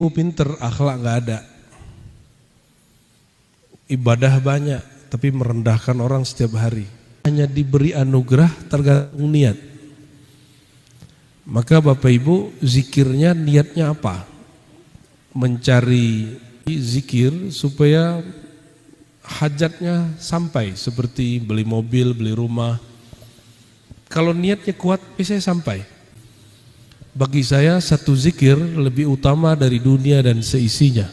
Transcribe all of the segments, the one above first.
Pinter, akhlak nggak ada. Ibadah banyak, tapi merendahkan orang setiap hari. Hanya diberi anugerah tergantung niat. Maka Bapak Ibu, zikirnya niatnya apa? Mencari zikir supaya hajatnya sampai, seperti beli mobil, beli rumah. Kalau niatnya kuat, bisa sampai. Bagi saya satu zikir lebih utama dari dunia dan seisinya.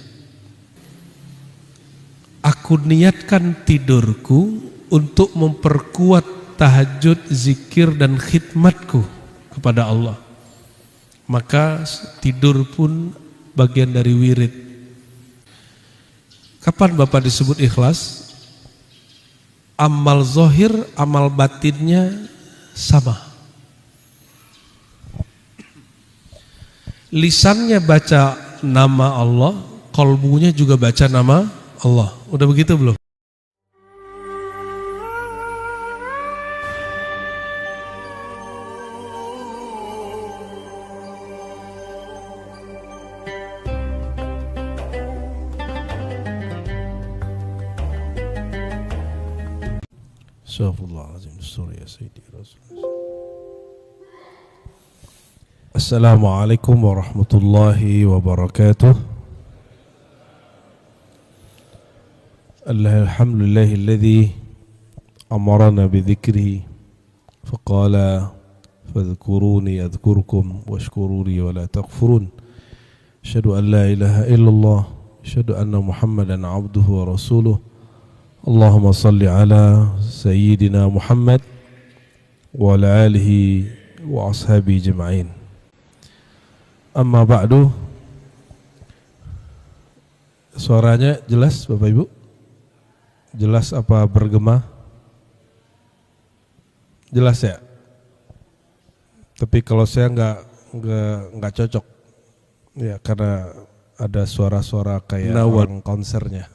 Aku niatkan tidurku untuk memperkuat tahajud, zikir dan khidmatku kepada Allah. Maka tidur pun bagian dari wirid. Kapan Bapak disebut ikhlas? Amal zahir, amal batinnya sama. Lisannya baca nama Allah, qalbunya juga baca nama Allah. Udah begitu belum? Astagfirullahaladzim. Sorry ya Sayyidi Rasulullah. Assalamualaikum warahmatullahi wabarakatuh. Alhamdulillahilladzi amarana bidzikrihi faqala fadhkuruni adhkurkum washkuruni wa la takfurun. Asyhadu an la ilaha illallah, asyhadu anna Muhammadan abduhu wa rasuluh. Allahumma salli ala sayyidina Muhammad wa ala alihi wa ashabihi jama'in. Amma ba'du. Suaranya jelas Bapak Ibu? Jelas apa bergema? Jelas ya? Tapi kalau saya nggak cocok ya, karena ada suara-suara kayak orang konsernya.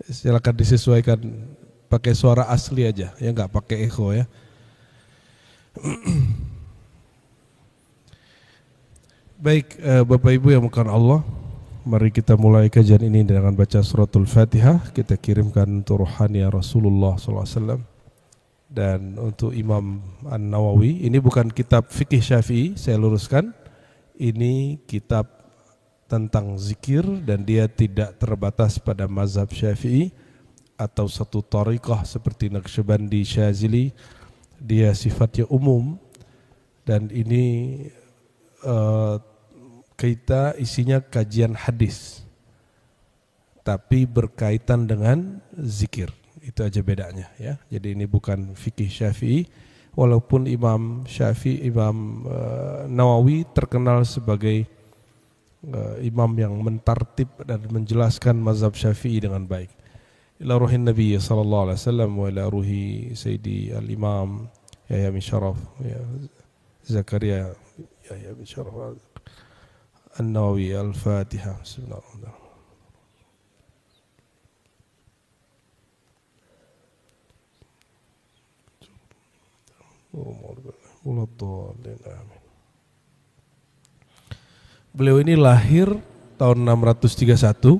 Silakan disesuaikan pakai suara asli aja, ya nggak pakai echo ya. Baik, Bapak Ibu yang bukan Allah, mari kita mulai kajian ini dengan baca suratul Fatihah. Kita kirimkan untuk rohani Rasulullah SAW. Dan untuk Imam An-Nawawi, ini bukan kitab fikih Syafi'i, saya luruskan. Ini kitab tentang zikir dan dia tidak terbatas pada mazhab Syafi'i atau satu thariqah seperti Naqsyabandi, Syazili. Dia sifatnya umum dan ini kita isinya kajian hadis tapi berkaitan dengan zikir. Itu aja bedanya ya. Jadi ini bukan fikih Syafi'i, walaupun Imam Syafi'i, Imam Nawawi terkenal sebagai imam yang mentartib dan menjelaskan mazhab Syafi'i dengan baik. Ila ruhin Nabi sallallahu alaihi wasallam wa ila ruhi Sayyidi al-Imam Yahya bin Sharaf, ya Zakaria Yahya bin Sharaf An-Nawawi. Al-Fatihah. Bismillahirrahmanirrahim. Beliau ini lahir tahun 631.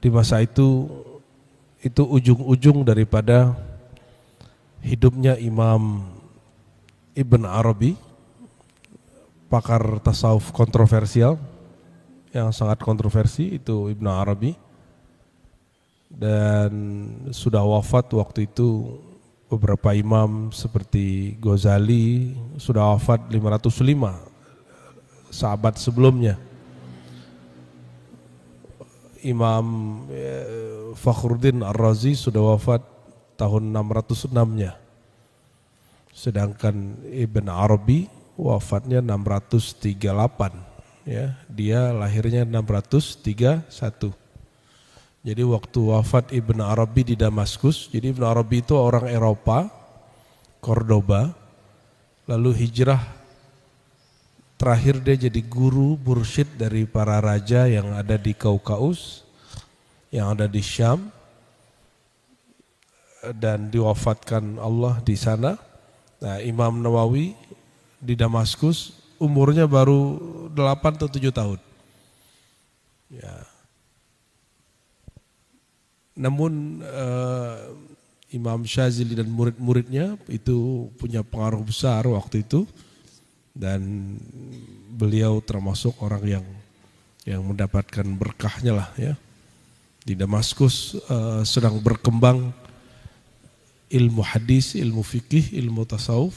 Di masa itu ujung-ujung daripada hidupnya Imam Ibn Arabi, pakar tasawuf kontroversial yang sangat kontroversi itu Ibn Arabi, dan sudah wafat waktu itu. Beberapa imam seperti Ghazali sudah wafat 505 sahabat sebelumnya. Imam Fakhruddin Ar-Razi sudah wafat tahun 606-nya. Sedangkan Ibn Arabi wafatnya 638 ya. Dia lahirnya 631. Jadi waktu wafat Ibn Arabi di Damaskus, jadi Ibn Arabi itu orang Eropa, Cordoba, lalu hijrah. Terakhir dia jadi guru mursyid dari para raja yang ada di Kaukaus, yang ada di Syam, dan diwafatkan Allah di sana. Nah, Imam Nawawi di Damaskus umurnya baru 8 atau 7 tahun. Ya. Namun Imam Syazili dan murid-muridnya itu punya pengaruh besar waktu itu, dan beliau termasuk orang yang mendapatkan berkahnya lah ya. Di Damaskus sedang berkembang ilmu hadis, ilmu fikih, ilmu tasawuf,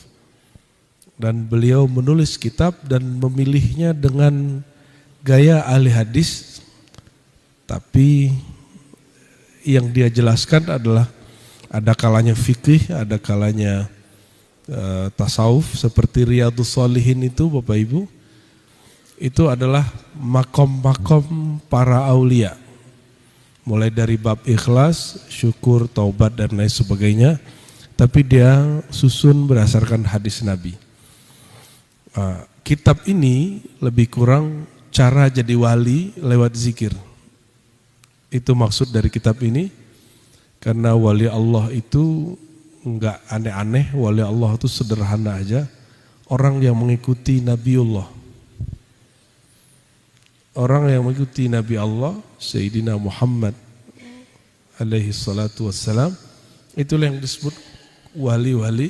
dan beliau menulis kitab dan memilihnya dengan gaya ahli hadis, tapi yang dia jelaskan adalah ada kalanya fikih, ada kalanya tasawuf. Seperti Riyadhus Shalihin itu Bapak Ibu, itu adalah makom-makom para aulia, mulai dari bab ikhlas, syukur, taubat dan lain sebagainya, tapi dia susun berdasarkan hadis Nabi. Kitab ini lebih kurang cara jadi wali lewat zikir. Itu maksud dari kitab ini, karena wali Allah itu enggak aneh-aneh, wali Allah itu sederhana aja, orang yang mengikuti Nabiullah. Orang yang mengikuti Nabi Allah, Sayyidina Muhammad alaihi salatu wassalam, itulah yang disebut wali-wali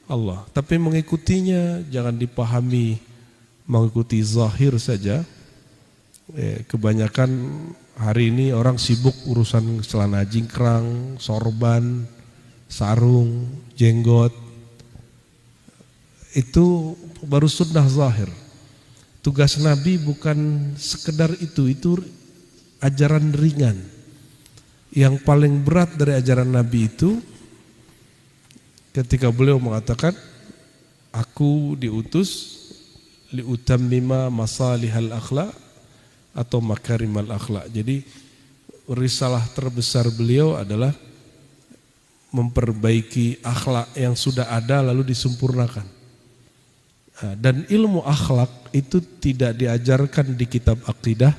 Allah. Tapi mengikutinya jangan dipahami mengikuti zahir saja. Kebanyakan hari ini orang sibuk urusan celana jingkrang, sorban, sarung, jenggot. Itu baru sunnah zahir. Tugas Nabi bukan sekedar itu ajaran ringan. Yang paling berat dari ajaran Nabi itu ketika beliau mengatakan, aku diutus liutammima masalihal akhlak atau makarimal akhlak. Jadi risalah terbesar beliau adalah memperbaiki akhlak yang sudah ada lalu disempurnakan. Dan ilmu akhlak itu tidak diajarkan di kitab akidah,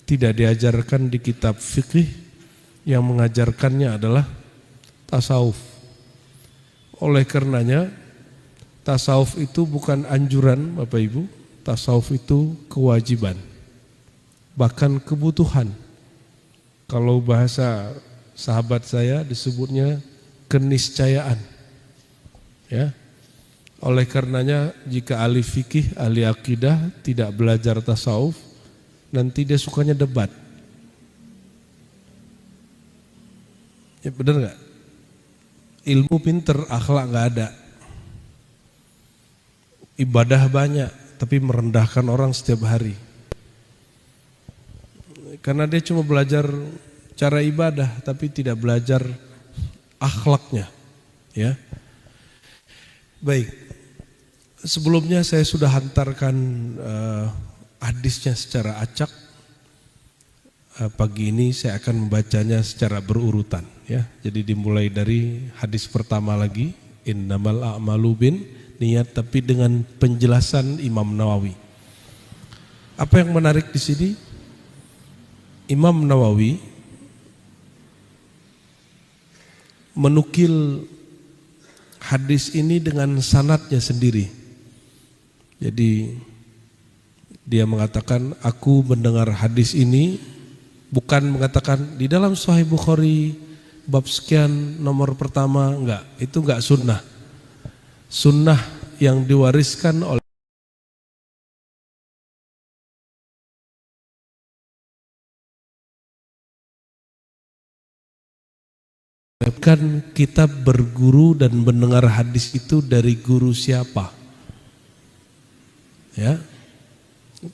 tidak diajarkan di kitab fikih, yang mengajarkannya adalah tasawuf. Oleh karenanya tasawuf itu bukan anjuran Bapak Ibu, tasawuf itu kewajiban, bahkan kebutuhan. Kalau bahasa sahabat saya disebutnya keniscayaan. Ya. Oleh karenanya jika ahli fikih, ahli akidah tidak belajar tasawuf, nanti dia sukanya debat. Ya benar nggak? Ilmu pinter, akhlak nggak ada. Ibadah banyak, tapi merendahkan orang setiap hari. Karena dia cuma belajar cara ibadah, tapi tidak belajar akhlaknya. Ya, baik. Sebelumnya saya sudah hantarkan hadisnya secara acak. Pagi ini saya akan membacanya secara berurutan. Ya, jadi dimulai dari hadis pertama lagi, innamal a'malu bin niat, tapi dengan penjelasan Imam Nawawi. Apa yang menarik di sini? Imam Nawawi menukil hadis ini dengan sanadnya sendiri. Jadi dia mengatakan, aku mendengar hadis ini, bukan mengatakan di dalam Sahih Bukhari bab sekian nomor pertama, enggak, itu enggak sunnah. Sunnah yang diwariskan oleh kan kita berguru dan mendengar hadis itu dari guru siapa? Ya.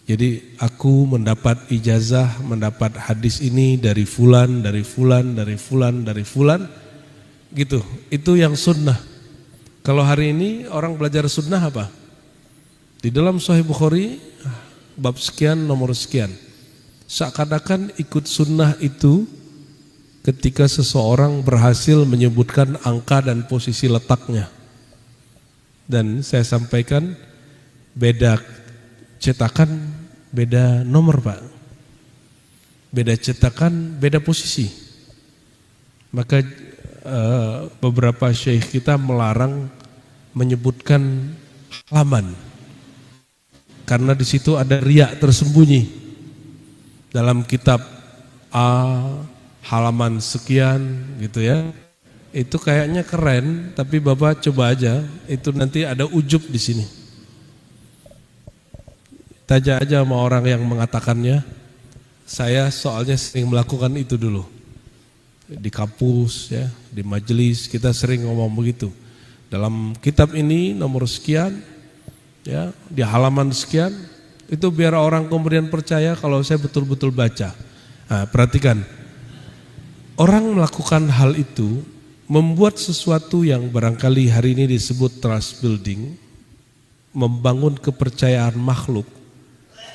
Jadi aku mendapat ijazah, mendapat hadis ini dari fulan, dari fulan, dari fulan, dari fulan, gitu. Itu yang sunnah. Kalau hari ini orang belajar sunnah apa? Di dalam Sahih Bukhari bab sekian nomor sekian. Seakan-akan ikut sunnah itu ketika seseorang berhasil menyebutkan angka dan posisi letaknya. Dan saya sampaikan, beda cetakan, beda nomor Pak. Beda cetakan, beda posisi. Maka beberapa syekh kita melarang menyebutkan halaman. karena di situ ada riya tersembunyi. Dalam kitab A halaman sekian gitu ya. Itu kayaknya keren, tapi Bapak coba aja, itu nanti ada ujub di sini. Tanya aja sama orang yang mengatakannya. Saya soalnya sering melakukan itu dulu. Di kampus ya, di majelis kita sering ngomong begitu. Dalam kitab ini nomor sekian ya, di halaman sekian, itu biar orang kemudian percaya kalau saya betul-betul baca. Nah, perhatikan. Orang melakukan hal itu membuat sesuatu yang barangkali hari ini disebut trust building, membangun kepercayaan makhluk.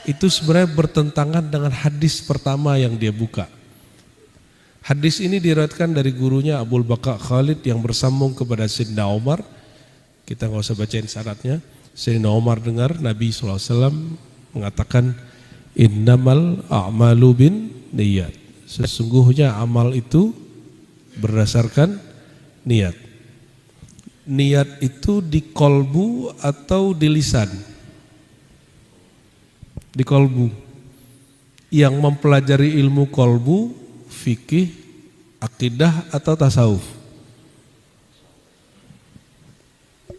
Itu sebenarnya bertentangan dengan hadis pertama yang dia buka. Hadis ini diriwayatkan dari gurunya Abu Bakar Khalid yang bersambung kepada Sayyidina Umar. Kita nggak usah bacain syaratnya. Sayyidina Umar dengar Nabi SAW mengatakan, innamal a'malu bin niyat. Sesungguhnya amal itu berdasarkan niat. Niat itu di kolbu atau di lisan? Di kolbu. Yang mempelajari ilmu kolbu, fikih, akidah atau tasawuf?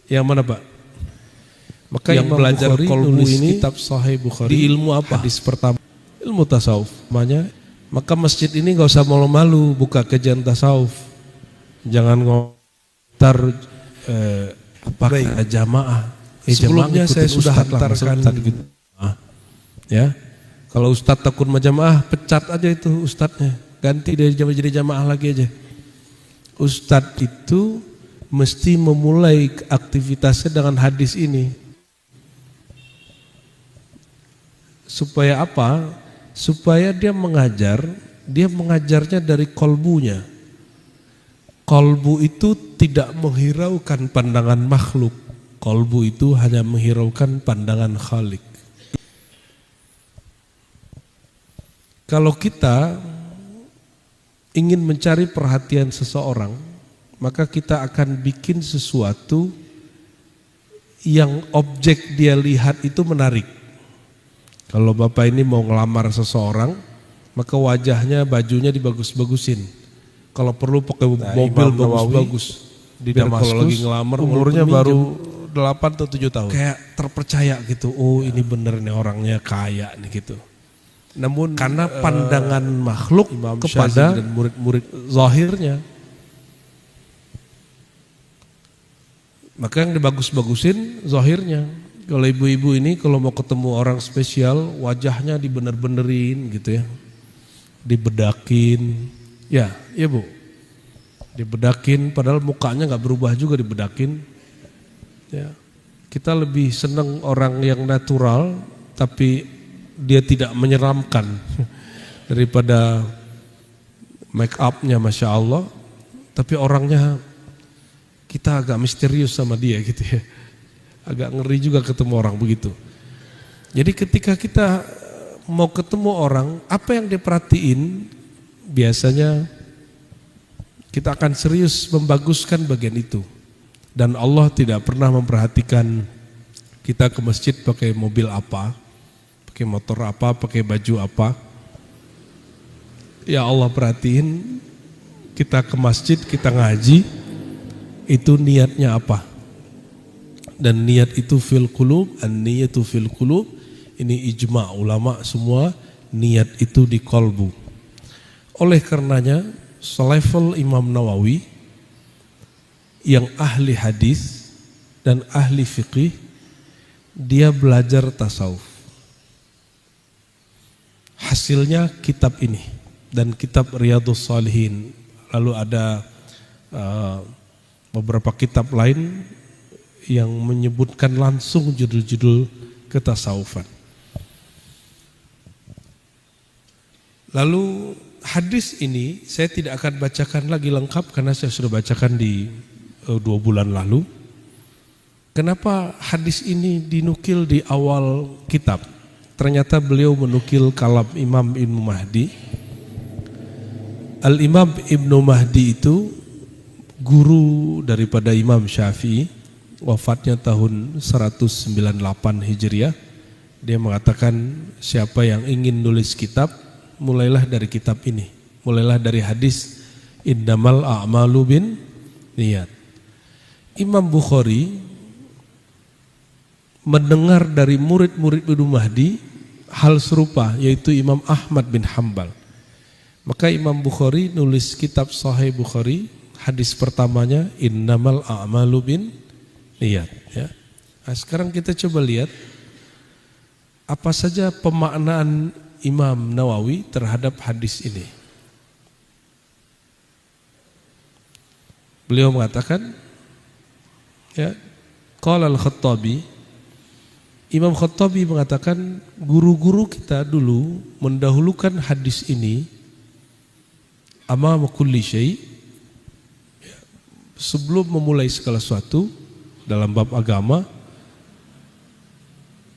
Yang mana Pak? Maka yang belajar kolbu ini kitab Sahih Bukhari di ilmu apa? Hadis pertama ilmu tasawuf. Maka masjid ini gak usah malu-malu buka kajian tasawuf. Jangan ngotar apakah jamaah. Sebelumnya saya sudah hantarkan gitu. Ya, kalau ustadz takut majamaah, pecat aja itu ustadznya, ganti dari jadi jamaah lagi aja. Ustadz itu mesti memulai aktivitasnya dengan hadis ini. Supaya apa? Supaya dia mengajarnya dari kolbunya. Kolbu itu tidak menghiraukan pandangan makhluk. Kolbu itu hanya menghiraukan pandangan Khalik. Kalau kita ingin mencari perhatian seseorang, maka kita akan bikin sesuatu yang objek dia lihat itu menarik. Kalau Bapak ini mau ngelamar seseorang, maka wajahnya, bajunya dibagus-bagusin. Kalau perlu pakai mobil bagus-bagus. Di Damaskus, kalau lagi ngelamar, umurnya baru 8 atau 7 tahun. Kayak terpercaya gitu, oh ini bener nih orangnya kaya nih gitu. Namun karena pandangan makhluk Imam kepada dan murid-murid zahirnya, maka yang dibagus-bagusin zahirnya. Kalau ibu-ibu ini kalau mau ketemu orang spesial, wajahnya dibener-benerin gitu ya, dibedakin, ya Bu, dibedakin. Padahal mukanya nggak berubah juga dibedakin. Ya, kita lebih senang orang yang natural, tapi dia tidak menyeramkan daripada make upnya Masya Allah, tapi orangnya kita agak misterius sama dia gitu ya, agak ngeri juga ketemu orang begitu. Jadi ketika kita mau ketemu orang, apa yang diperhatiin, biasanya kita akan serius membaguskan bagian itu. Dan Allah tidak pernah memperhatikan kita ke masjid pakai mobil apa, pakai motor apa, pakai baju apa. Ya Allah perhatiin kita ke masjid, kita ngaji, itu niatnya apa. Dan niat itu fil qulub, an-niyatu fil qulub. Ini ijma' ulama semua, niat itu di kolbu. Oleh karenanya, selevel Imam Nawawi yang ahli hadis dan ahli fiqih, dia belajar tasawuf. Hasilnya kitab ini dan kitab Riyadhus Shalihin. Lalu ada beberapa kitab lain yang menyebutkan langsung judul-judul ketasawufan. Lalu hadis ini saya tidak akan bacakan lagi lengkap karena saya sudah bacakan di 2 bulan lalu. Kenapa hadis ini dinukil di awal kitab? Ternyata beliau menukil kalam Imam Ibnu Mahdi. Al-Imam Ibnu Mahdi itu guru daripada Imam Syafi'i, wafatnya tahun 198 Hijriah. Dia mengatakan siapa yang ingin nulis kitab, mulailah dari kitab ini, mulailah dari hadis innamal a'malu bin niyat. Imam Bukhari mendengar dari murid-murid Ibnu Mahdi hal serupa, yaitu Imam Ahmad bin Hambal. Maka Imam Bukhari nulis kitab Sahih Bukhari, hadis pertamanya innamal a'malu bin niyat, ya. Nah, sekarang kita coba lihat apa saja pemaknaan Imam Nawawi terhadap hadis ini. Beliau mengatakan, ya, qala al-Khattabi, Imam Khattabi mengatakan guru-guru kita dulu mendahulukan hadis ini amama kulli syai', sebelum memulai segala sesuatu dalam bab agama,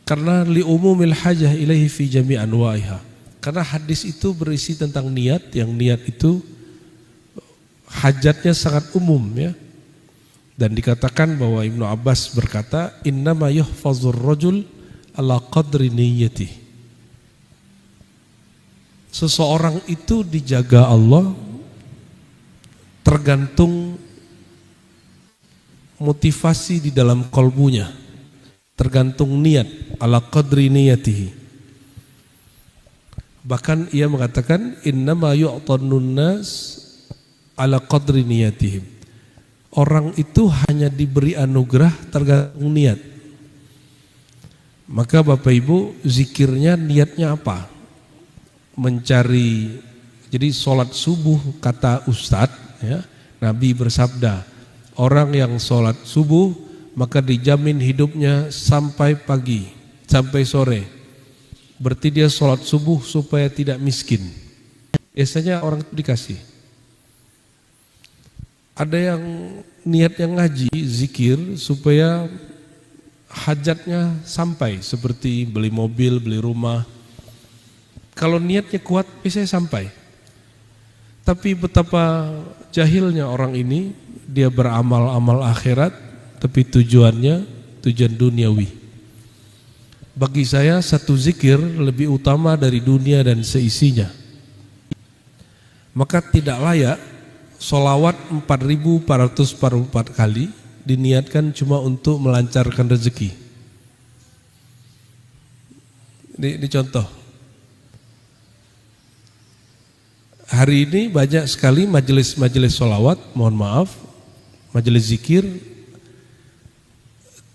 karena li umumil hajah ilaihi fi jami' anwa'iha. Karena hadis itu berisi tentang niat, yang niat itu hajatnya sangat umum, ya. Dan dikatakan bahwa Ibnu Abbas berkata, innama yuhfazur rajul ala qadri niyyati. Seseorang itu dijaga Allah tergantung motivasi di dalam kalbunya, tergantung niat, ala qadri niyatihi. Bahkan ia mengatakan innama yu'tanun nas ala qadri niyatihim. Orang itu hanya diberi anugerah tergantung niat. Maka Bapak Ibu, zikirnya niatnya apa? Mencari, jadi sholat subuh kata Ustadz, ya, Nabi bersabda, orang yang sholat subuh maka dijamin hidupnya sampai pagi, sampai sore. Berarti dia sholat subuh supaya tidak miskin. Biasanya orang itu dikasih. Ada yang niatnya ngaji, zikir supaya hajatnya sampai, seperti beli mobil, beli rumah. Kalau niatnya kuat, bisa sampai. Tapi betapa jahilnya orang ini, dia beramal-amal akhirat, tapi tujuannya tujuan duniawi. Bagi saya satu zikir lebih utama dari dunia dan seisinya. Maka tidak layak sholawat 4.444 kali diniatkan cuma untuk melancarkan rezeki. Ini contoh. Hari ini banyak sekali majelis-majelis sholawat, mohon maaf, majelis zikir,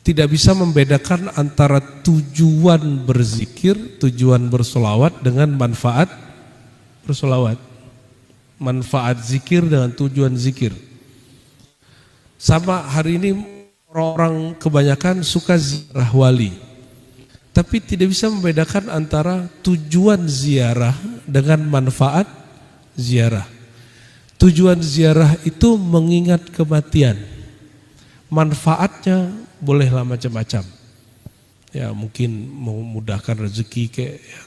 tidak bisa membedakan antara tujuan berzikir, tujuan bersolawat dengan manfaat bersolawat. Manfaat zikir dengan tujuan zikir. Sama hari ini orang kebanyakan suka ziarah wali, tapi tidak bisa membedakan antara tujuan ziarah dengan manfaat ziarah. Tujuan ziarah itu mengingat kematian. Manfaatnya bolehlah macam-macam. Ya, mungkin memudahkan rezeki, kayak ya,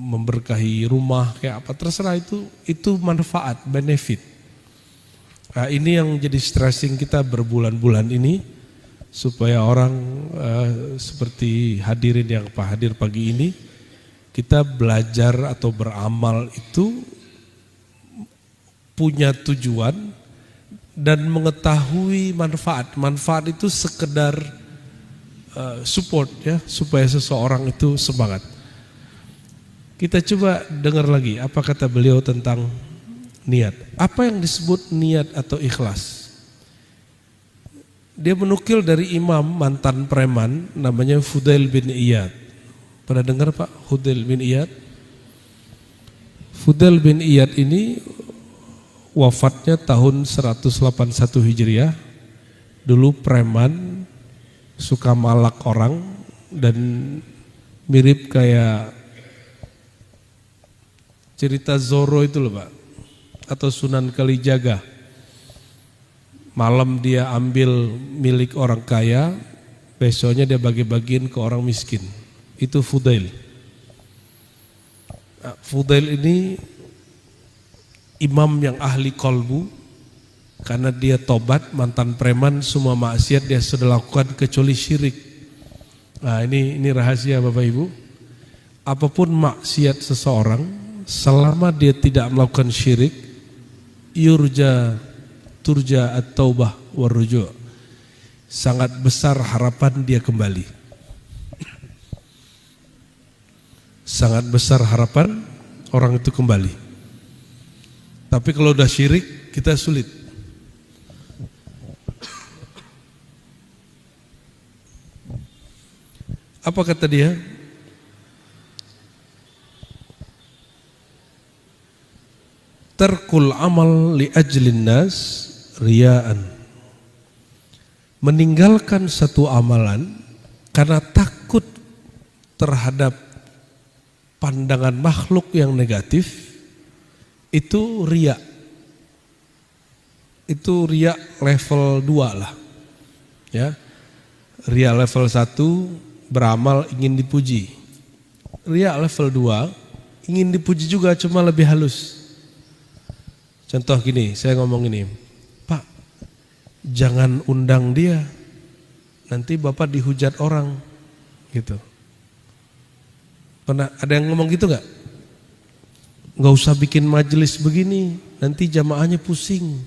memberkahi rumah, kayak apa, terserah, itu manfaat, benefit. Nah, ini yang jadi stressing kita berbulan-bulan ini, supaya orang seperti hadirin yang hadir pagi ini, kita belajar atau beramal itu punya tujuan dan mengetahui manfaat. Manfaat itu sekedar support, ya, supaya seseorang itu semangat. Kita coba dengar lagi apa kata beliau tentang niat. Apa yang disebut niat atau ikhlas? Dia menukil dari imam mantan preman namanya Fudail bin Iyad. Pernah dengar Pak Fudail bin Iyad? Fudail bin Iyad ini wafatnya tahun 181 Hijriah. Dulu preman, suka malak orang, dan mirip kayak cerita Zorro itu loh Pak, atau Sunan Kalijaga. Malam dia ambil milik orang kaya, besoknya dia bagi-bagiin ke orang miskin. Itu Fudail. Fudail ini imam yang ahli kolbu, karena dia tobat, mantan preman, semua maksiat dia sudah lakukan kecuali syirik. Nah, ini rahasia Bapak Ibu. Apapun maksiat seseorang, selama dia tidak melakukan syirik, turja at-taubah warruju'. Sangat besar harapan dia kembali. Sangat besar harapan orang itu kembali. Tapi kalau udah syirik, kita sulit. Apa kata dia? Tarkul amal li ajlin nas riyaan. Meninggalkan satu amalan karena takut terhadap pandangan makhluk yang negatif, itu riya. Itu riya level 2 lah. Ya. Riya level 1 beramal ingin dipuji. Riya level 2 ingin dipuji juga, cuma lebih halus. Contoh gini, saya ngomong ini, Pak, jangan undang dia, nanti Bapak dihujat orang, gitu. Pernah ada yang ngomong gitu gak? Gak usah bikin majelis begini, nanti jamaahnya pusing.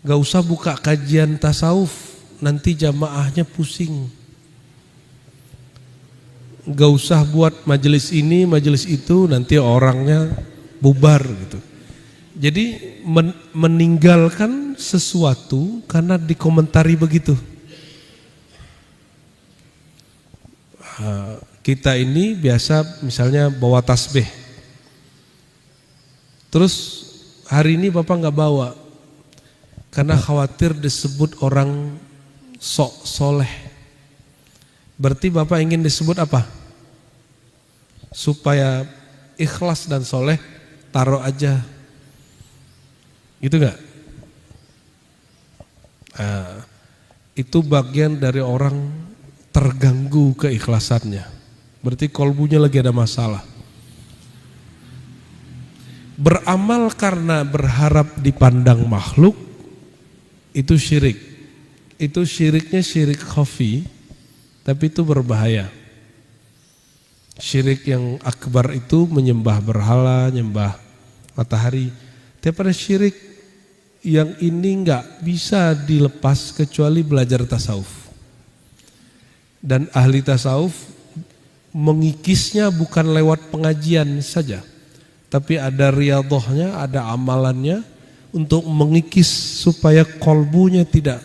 Gak usah buka kajian tasawuf, nanti jamaahnya pusing. Gak usah buat majelis ini, majelis itu, nanti orangnya bubar gitu. Jadi meninggalkan sesuatu karena dikomentari begitu. Kita ini biasa misalnya bawa tasbih. Terus hari ini Bapak gak bawa karena khawatir disebut orang sok soleh. Berarti Bapak ingin disebut apa? Supaya ikhlas dan soleh, taruh aja. Gitu gak? Nah, itu bagian dari orang terganggu keikhlasannya. Berarti kolbunya lagi ada masalah. Beramal karena berharap dipandang makhluk, itu syirik. Itu syiriknya syirik khafi, tapi itu berbahaya. Syirik yang akbar itu menyembah berhala, menyembah matahari. Tapi pada syirik yang ini nggak bisa dilepas kecuali belajar tasawuf. Dan ahli tasawuf mengikisnya bukan lewat pengajian saja, tapi ada riyadhahnya, ada amalannya untuk mengikis supaya kolbunya tidak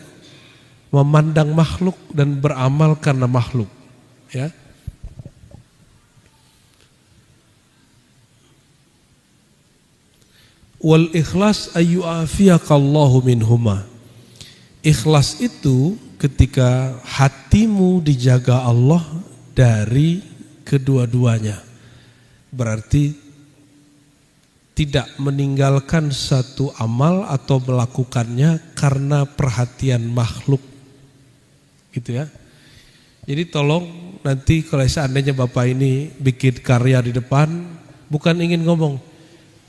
memandang makhluk dan beramal karena makhluk. Ya. Wal ikhlas ayyu'afiyakallahu minhuma. Ikhlas itu ketika hatimu dijaga Allah dari kedua-duanya. Berarti tidak meninggalkan satu amal atau melakukannya karena perhatian makhluk. Gitu ya. Jadi tolong nanti kalau seandainya Bapak ini bikin karya di depan, bukan ingin ngomong,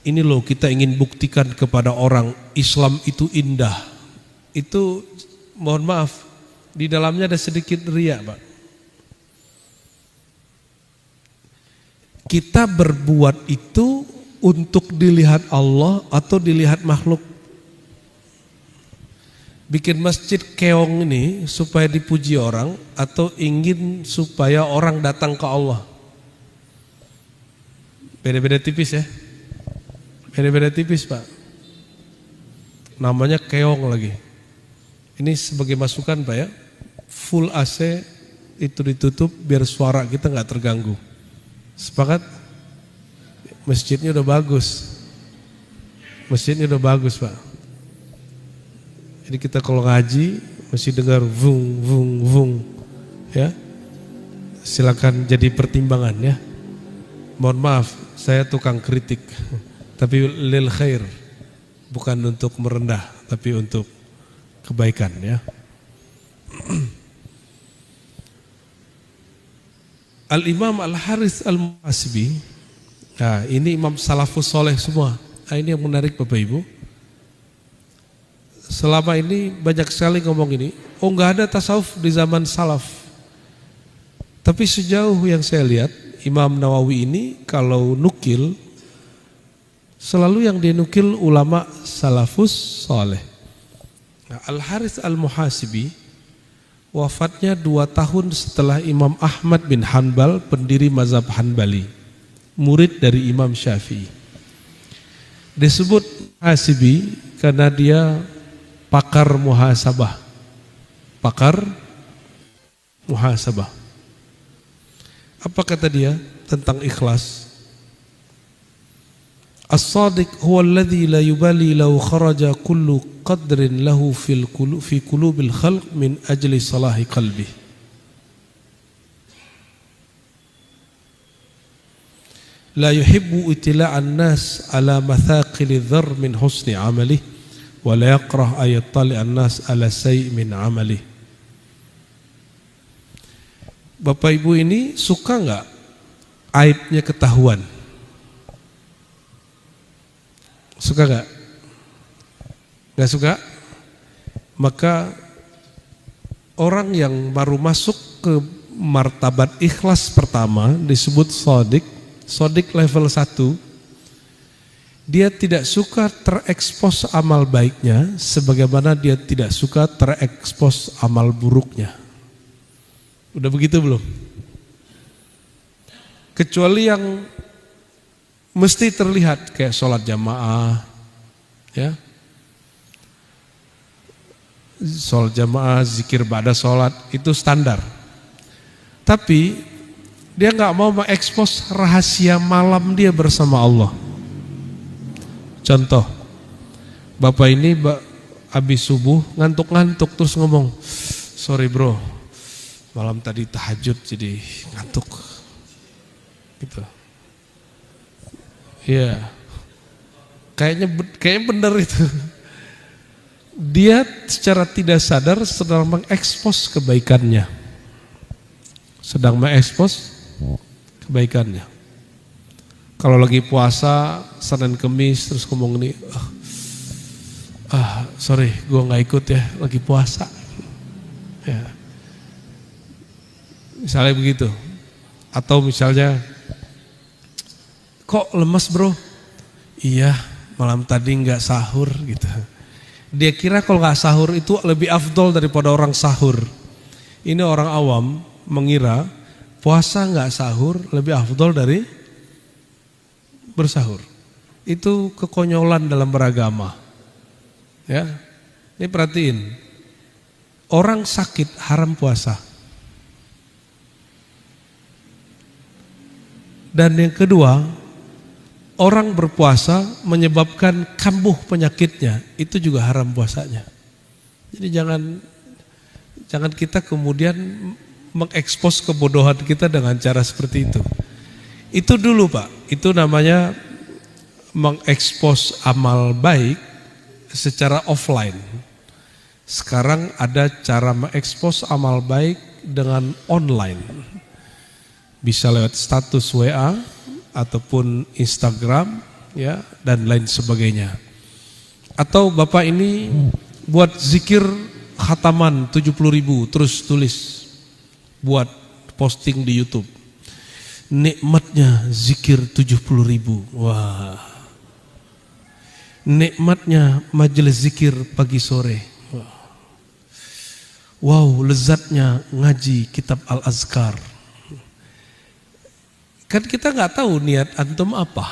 ini loh kita ingin buktikan kepada orang Islam itu indah. Itu mohon maaf, di dalamnya ada sedikit riya, Pak. Kita berbuat itu untuk dilihat Allah atau dilihat makhluk. Bikin masjid keong ini supaya dipuji orang atau ingin supaya orang datang ke Allah. Beda-beda tipis ya. Beda-beda tipis Pak. Namanya keong lagi. Ini sebagai masukan Pak ya. Full AC itu ditutup biar suara kita gak terganggu. Sepakat? Masjidnya udah bagus. Masjidnya udah bagus Pak. Jadi kita kalau ngaji mesti dengar vung vung vung. Ya. Silakan jadi pertimbangan ya. Mohon maaf, saya tukang kritik. Tapi lil khair, bukan untuk merendah, tapi untuk kebaikan ya. Al-Imam Al-Harith Al-Muhasibi, nah ini imam salafus soleh semua. Nah, ini yang menarik Bapak Ibu. Selama ini banyak sekali ngomong ini, oh nggak ada tasawuf di zaman salaf. Tapi sejauh yang saya lihat, Imam Nawawi ini kalau nukil, selalu yang dia nukil ulama salafus soleh. Nah, Al-Harits Al-Muhasibi wafatnya 2 tahun setelah Imam Ahmad bin Hanbal, pendiri mazhab Hanbali, murid dari Imam Syafi'i. Disebut Hasibi karena dia pakar muhasabah. Pakar muhasabah. Apa kata dia tentang ikhlas? As-sadiq huwa alladhi la yubali law kharaja kullu qadrin lahu fi qulubil khalq min ajli salahi qalbi. La yuhibbu itila'an nas ala mathaqil dhar min husni amalihi wa la yakrah ayat tali'an nas ala say' min amalihi. Bapak Ibu ini suka enggak aibnya ketahuan? Suka gak? Gak suka? Maka orang yang baru masuk ke martabat ikhlas pertama disebut shadiq. Shadiq level 1. Dia tidak suka terekspos amal baiknya sebagaimana dia tidak suka terekspos amal buruknya. Udah begitu belum? Kecuali yang mesti terlihat kayak sholat jamaah, ya, sholat jamaah, zikir ba'da sholat itu standar. Tapi dia nggak mau mengekspos rahasia malam dia bersama Allah. Contoh, bapak ini habis subuh ngantuk-ngantuk terus ngomong, sorry bro, malam tadi tahajud jadi ngantuk, gitu. Ya, kayaknya benar itu. Dia secara tidak sadar sedang mengekspos kebaikannya. Kalau lagi puasa Senin Kemis terus ngomong nih, sorry gue nggak ikut ya, lagi puasa. Ya. Misalnya begitu. Atau misalnya, kok lemes bro? Iya, malam tadi nggak sahur gitu. Dia kira kalau nggak sahur itu lebih afdol daripada orang sahur. Ini orang awam mengira puasa nggak sahur lebih afdol dari bersahur. Itu kekonyolan dalam beragama. Ya, ini perhatiin. Orang sakit haram puasa. Dan yang kedua, orang berpuasa menyebabkan kambuh penyakitnya, itu juga haram puasanya. Jadi jangan kita kemudian mengekspos kebodohan kita dengan cara seperti itu. Itu dulu Pak, itu namanya mengekspos amal baik secara offline. Sekarang ada cara mengekspos amal baik dengan online. Bisa lewat status WA ataupun Instagram, ya, dan lain sebagainya. Atau bapak ini buat zikir khataman 70.000 terus tulis, buat posting di YouTube. Nikmatnya zikir 70.000. Wah. Nikmatnya majelis zikir pagi sore. Wow, lezatnya ngaji kitab Al-Azkar. Kan kita nggak tahu niat antum apa.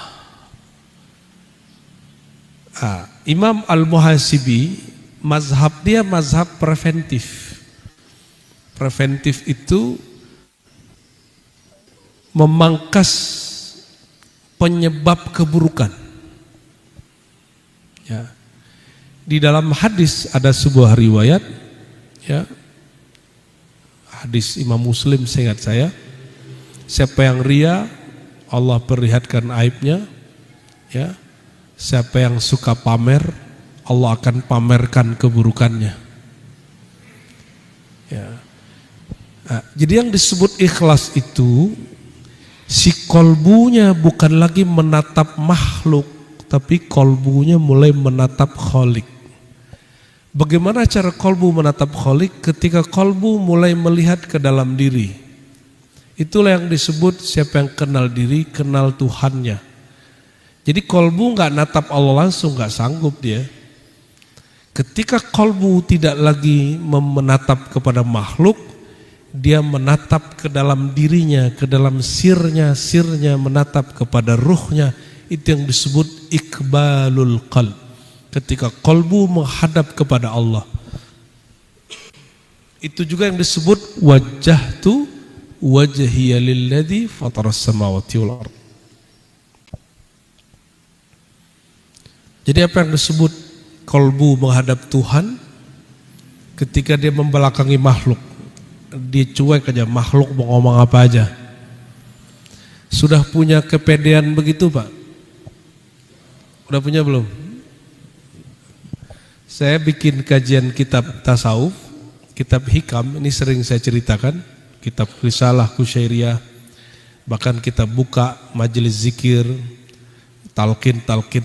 Imam Al-Muhasibi, mazhab dia mazhab preventif. Preventif itu memangkas penyebab keburukan. Ya. Di dalam hadis ada sebuah riwayat, ya, hadis Imam Muslim seingat saya. Siapa yang ria, Allah perlihatkan aibnya, ya. Siapa yang suka pamer, Allah akan pamerkan keburukannya. Ya. Nah, jadi yang disebut ikhlas itu, si kolbunya bukan lagi menatap makhluk, tapi kolbunya mulai menatap Khalik. Bagaimana cara kolbu menatap Khalik? Ketika kolbu mulai melihat ke dalam diri. Itulah yang disebut siapa yang kenal diri, kenal Tuhannya. Jadi kolbu nggak natap Allah langsung, nggak sanggup dia. Ketika kolbu tidak lagi menatap kepada makhluk, dia menatap ke dalam dirinya, ke dalam sirnya menatap kepada ruhnya. Itu yang disebut iqbalul qalb. Ketika kolbu menghadap kepada Allah. Itu juga yang disebut wajjahtu wajhiya lilladzi fataras samawati wal ardh. Jadi apa yang disebut kolbu menghadap Tuhan? Ketika dia membelakangi makhluk, dia cuek aja, makhluk mau ngomong apa aja. Sudah punya kepedean begitu Pak? Udah punya belum? Saya bikin kajian kitab tasawuf, kitab hikam, ini sering saya ceritakan, kitab risalah kusyairiyah, bahkan kita buka majelis zikir, talqin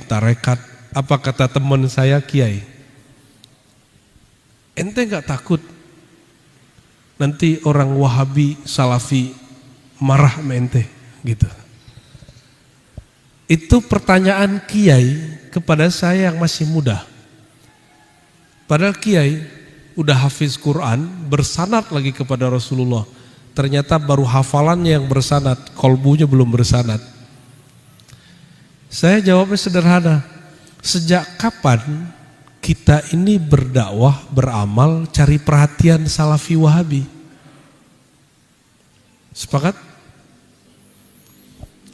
tarekat. Apa kata teman saya Kiai? Ente gak takut nanti orang Wahabi, Salafi marah sama ente gitu. Itu pertanyaan Kiai kepada saya yang masih muda. Padahal Kiai udah hafiz Quran, bersanad lagi kepada Rasulullah. Ternyata baru hafalannya yang bersanad, kolbunya belum bersanad. Saya jawabnya sederhana. Sejak kapan kita ini berdakwah, beramal, cari perhatian Salafi Wahabi? Sepakat?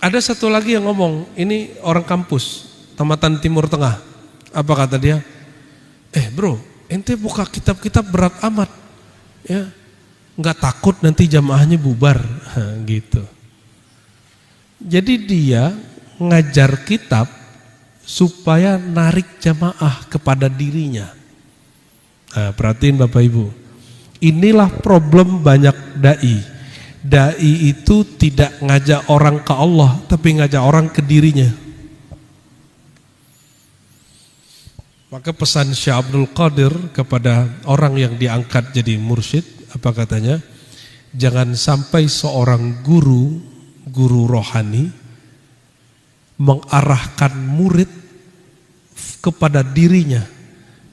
Ada satu lagi yang ngomong, ini orang kampus, Tamatan Timur Tengah. Apa kata dia? Bro, ente buka kitab-kitab berat amat, ya, nggak takut nanti jamaahnya bubar, gitu. Jadi dia ngajar kitab supaya narik jamaah kepada dirinya. Nah, perhatiin Bapak Ibu, inilah problem banyak dai. Dai itu tidak ngajak orang ke Allah, tapi ngajak orang ke dirinya. Maka pesan Syekh Abdul Qadir kepada orang yang diangkat jadi mursyid, apa katanya? Jangan sampai seorang guru rohani mengarahkan murid kepada dirinya,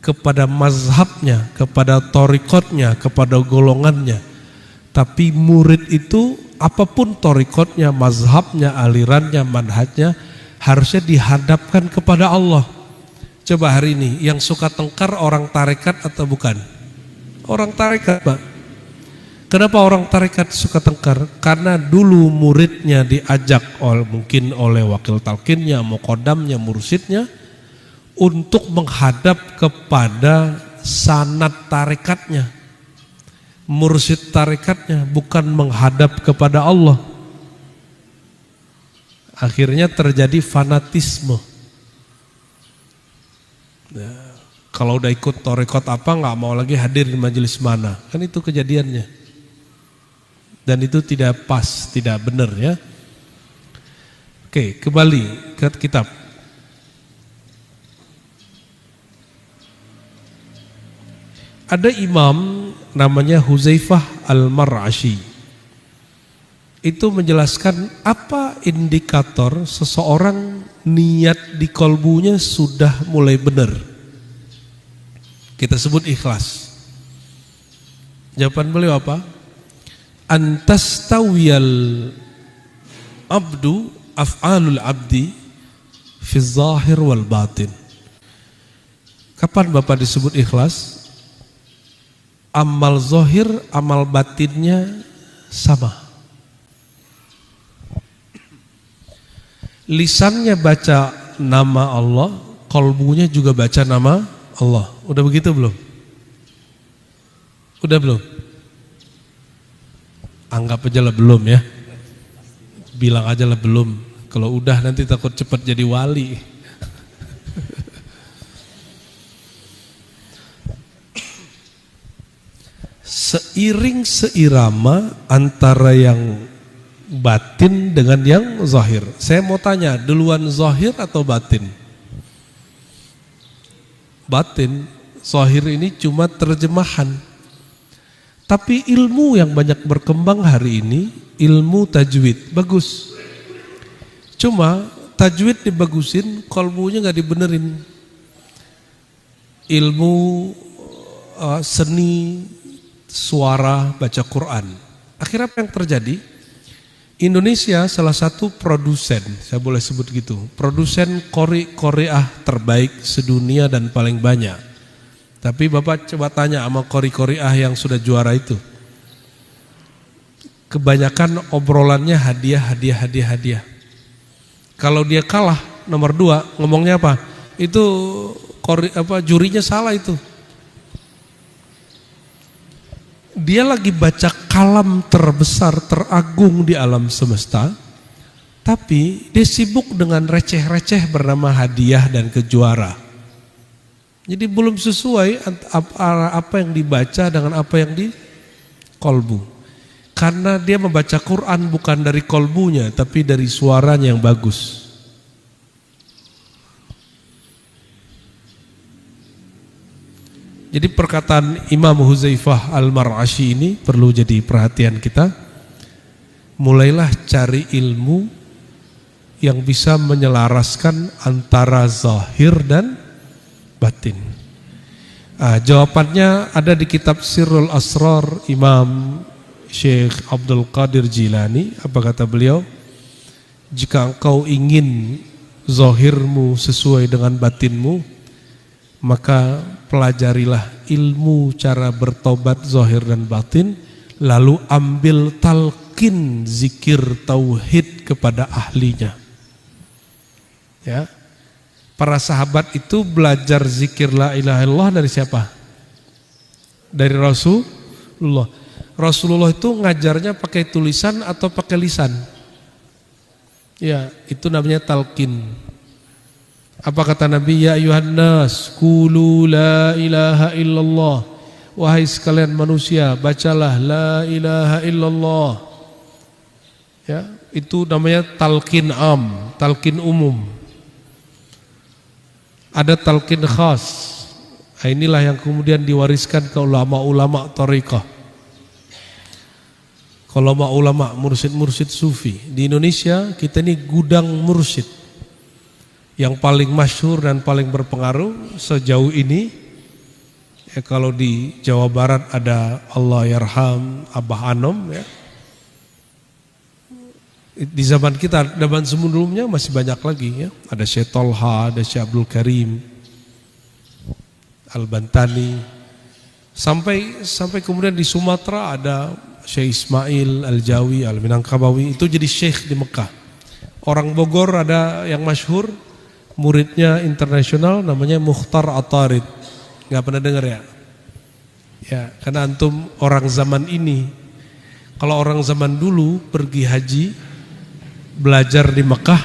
kepada mazhabnya, kepada thariqatnya, kepada golongannya. Tapi murid itu apapun thariqatnya, mazhabnya, alirannya, manhajnya, harusnya dihadapkan kepada Allah. Coba hari ini yang suka tengkar orang tarekat atau bukan? Orang tarekat Pak. Kenapa orang tarekat suka tengkar? Karena dulu muridnya diajak mungkin oleh wakil talqinnya, muqaddamnya, mursyidnya untuk menghadap kepada sanad tarekatnya, mursyid tarekatnya, bukan menghadap kepada Allah. Akhirnya terjadi fanatisme. Nah, kalau udah ikut tarekat apa nggak mau lagi hadir di majelis mana, kan itu kejadiannya. Dan itu tidak pas, tidak benar ya. Oke, kembali ke kitab. Ada imam namanya Huzaifah Al-Mar'ashi. Itu menjelaskan apa indikator seseorang niat di kolbunya sudah mulai benar. Kita sebut ikhlas. Jawaban beliau apa? Antastawiyal abdu af'alul abdi fi zahir wal batin. Kapan Bapak disebut ikhlas? Amal zahir, amal batinnya sama. Lisannya baca nama Allah, kolbunya juga baca nama Allah. Udah begitu belum? Udah belum? Anggap aja lah belum ya. Bilang aja lah belum. Kalau udah nanti takut cepat jadi wali. Seiring seirama antara yang batin dengan yang zahir. Saya mau tanya, duluan zahir atau batin? Batin. Zahir ini cuma terjemahan. Tapi ilmu yang banyak berkembang hari ini, ilmu tajwid, bagus. Cuma tajwid dibagusin, kolbunya nggak dibenerin. Ilmu seni suara baca Quran. Akhirnya apa yang terjadi? Indonesia salah satu produsen, saya boleh sebut gitu, produsen Korea terbaik sedunia dan paling banyak. Tapi Bapak coba tanya sama Korea yang sudah juara itu. Kebanyakan obrolannya hadiah. Kalau dia kalah nomor 2, ngomongnya apa? Itu jurinya salah itu. Dia lagi baca kalam terbesar, teragung di alam semesta, tapi dia sibuk dengan receh-receh bernama hadiah dan kejuara. Jadi belum sesuai apa yang dibaca dengan apa yang di kolbu. Karena dia membaca Quran bukan dari kolbunya, tapi dari suaranya yang bagus. Jadi perkataan Imam Huzaifah Al-Mar'ashi ini perlu jadi perhatian kita. Mulailah cari ilmu yang bisa menyelaraskan antara zahir dan batin. Jawabannya ada di kitab Sirrul Asrar Imam Syekh Abdul Qadir Jilani. Apa kata beliau? Jika engkau ingin zahirmu sesuai dengan batinmu, maka pelajarilah ilmu cara bertobat zahir dan batin, lalu ambil talqin zikir tauhid kepada ahlinya. Ya. Para sahabat itu belajar zikir la ilaha illallah dari siapa? Dari Rasulullah. Rasulullah itu ngajarnya pakai tulisan atau pakai lisan? Ya, itu namanya talqin. Apa kata Nabi? Ya ayuhan nas, qulu la ilaha illallah. Wahai sekalian manusia, bacalah la ilaha illallah. Ya, itu namanya talqin am, talqin umum. Ada talqin khas. Nah, inilah yang kemudian diwariskan ke ulama-ulama thariqah. Kalau ulama mursyid-mursyid sufi di Indonesia, kita ini gudang mursyid. Yang paling masyhur dan paling berpengaruh sejauh ini, ya kalau di Jawa Barat ada Allahyarham Abah Anom, ya. Di zaman kita, zaman sebelumnya masih banyak lagi, ya. Ada Syekh Tolha, ada Syekh Abdul Karim Al-Bantani, sampai kemudian di Sumatera ada Syekh Ismail Al-Jawi Al-Minangkabawi, itu jadi syekh di Mekah. Orang Bogor ada yang masyhur, muridnya internasional, namanya Mukhtar Atarid. Nggak pernah dengar ya? Ya, karena antum orang zaman ini. Kalau orang zaman dulu pergi haji, belajar di Mekah,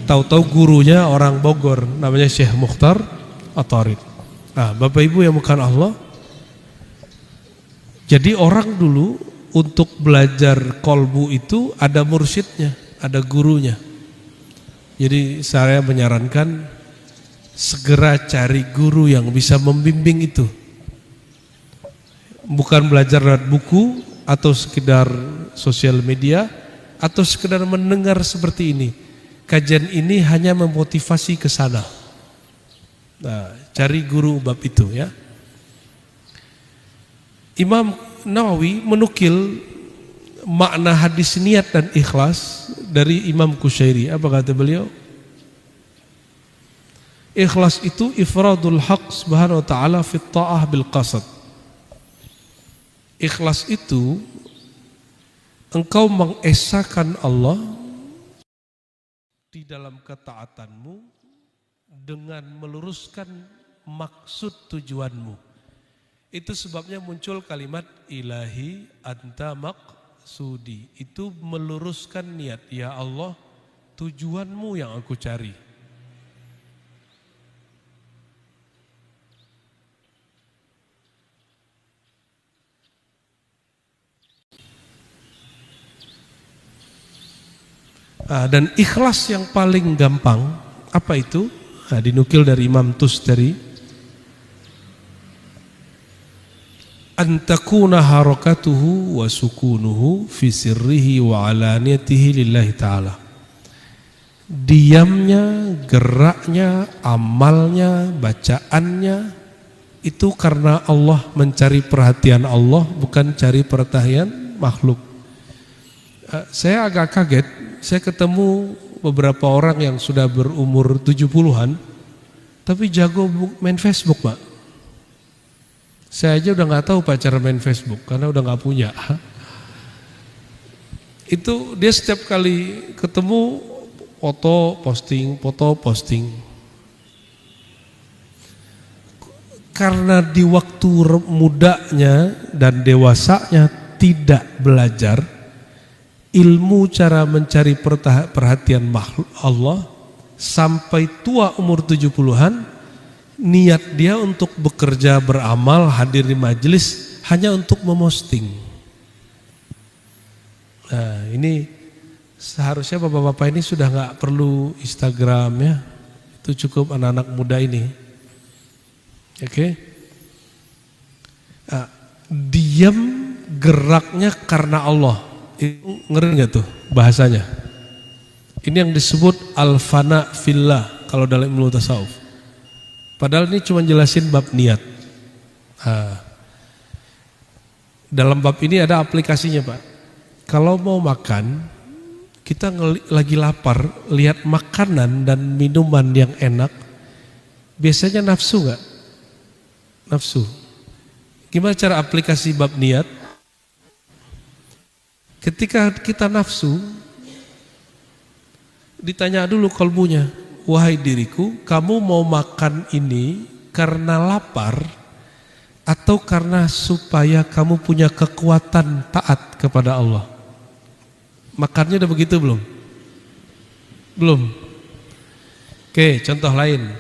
tahu-tahu gurunya orang Bogor, namanya Syekh Mukhtar Atarid. Nah, Bapak Ibu yang bukan Allah. Jadi orang dulu untuk belajar kolbu itu ada mursyidnya, ada gurunya. Jadi saya menyarankan segera cari guru yang bisa membimbing itu. Bukan belajar lewat buku atau sekedar sosial media atau sekedar mendengar seperti ini. Kajian ini hanya memotivasi ke sana. Nah, cari guru bab itu, ya. Imam Nawawi menukil makna hadis niat dan ikhlas dari Imam Qushairi. Apa kata beliau? Ikhlas itu ifradul haq subhanahu wa ta'ala fit ta'ah bil qasad. Ikhlas itu engkau mengesahkan Allah di dalam ketaatanmu dengan meluruskan maksud tujuanmu. Itu sebabnya muncul kalimat ilahi anta maqsudi. Itu meluruskan niat, ya Allah, tujuanmu yang aku cari. Dan ikhlas yang paling gampang, apa itu? Dinukil dari Imam Tustari. antakuna harakatuhu wa sukunuhu fi sirrihi wa alaniyatihi lillahi ta'ala. Diamnya, geraknya, amalnya, bacaannya itu karena Allah, mencari perhatian Allah, bukan cari perhatian makhluk. Saya agak kaget, saya ketemu beberapa orang yang sudah berumur 70-an tapi jago main Facebook, Pak. Saya aja udah nggak tahu Pak cara main Facebook karena udah nggak punya. Itu dia setiap kali ketemu foto posting. Karena di waktu mudanya dan dewasanya tidak belajar ilmu cara mencari perhatian makhluk Allah, sampai tua umur 70-an niat dia untuk bekerja, beramal, hadir di majelis hanya untuk memosting. Nah, ini seharusnya bapak-bapak ini sudah nggak perlu Instagram ya, itu cukup anak-anak muda ini. Oke, diam geraknya karena Allah, itu ngeri nggak tuh bahasanya? Ini yang disebut al-fana fillah kalau dalam ilmu tasawuf. Padahal ini cuma jelasin bab niat. Dalam bab ini ada aplikasinya, Pak. Kalau mau makan, kita lagi lapar, lihat makanan dan minuman yang enak, biasanya nafsu gak? Nafsu. Gimana cara aplikasi bab niat? Ketika kita nafsu, ditanya dulu kalbunya, wahai diriku, kamu mau makan ini karena lapar atau karena supaya kamu punya kekuatan taat kepada Allah? Makannya udah begitu belum? Belum. Oke, contoh lain.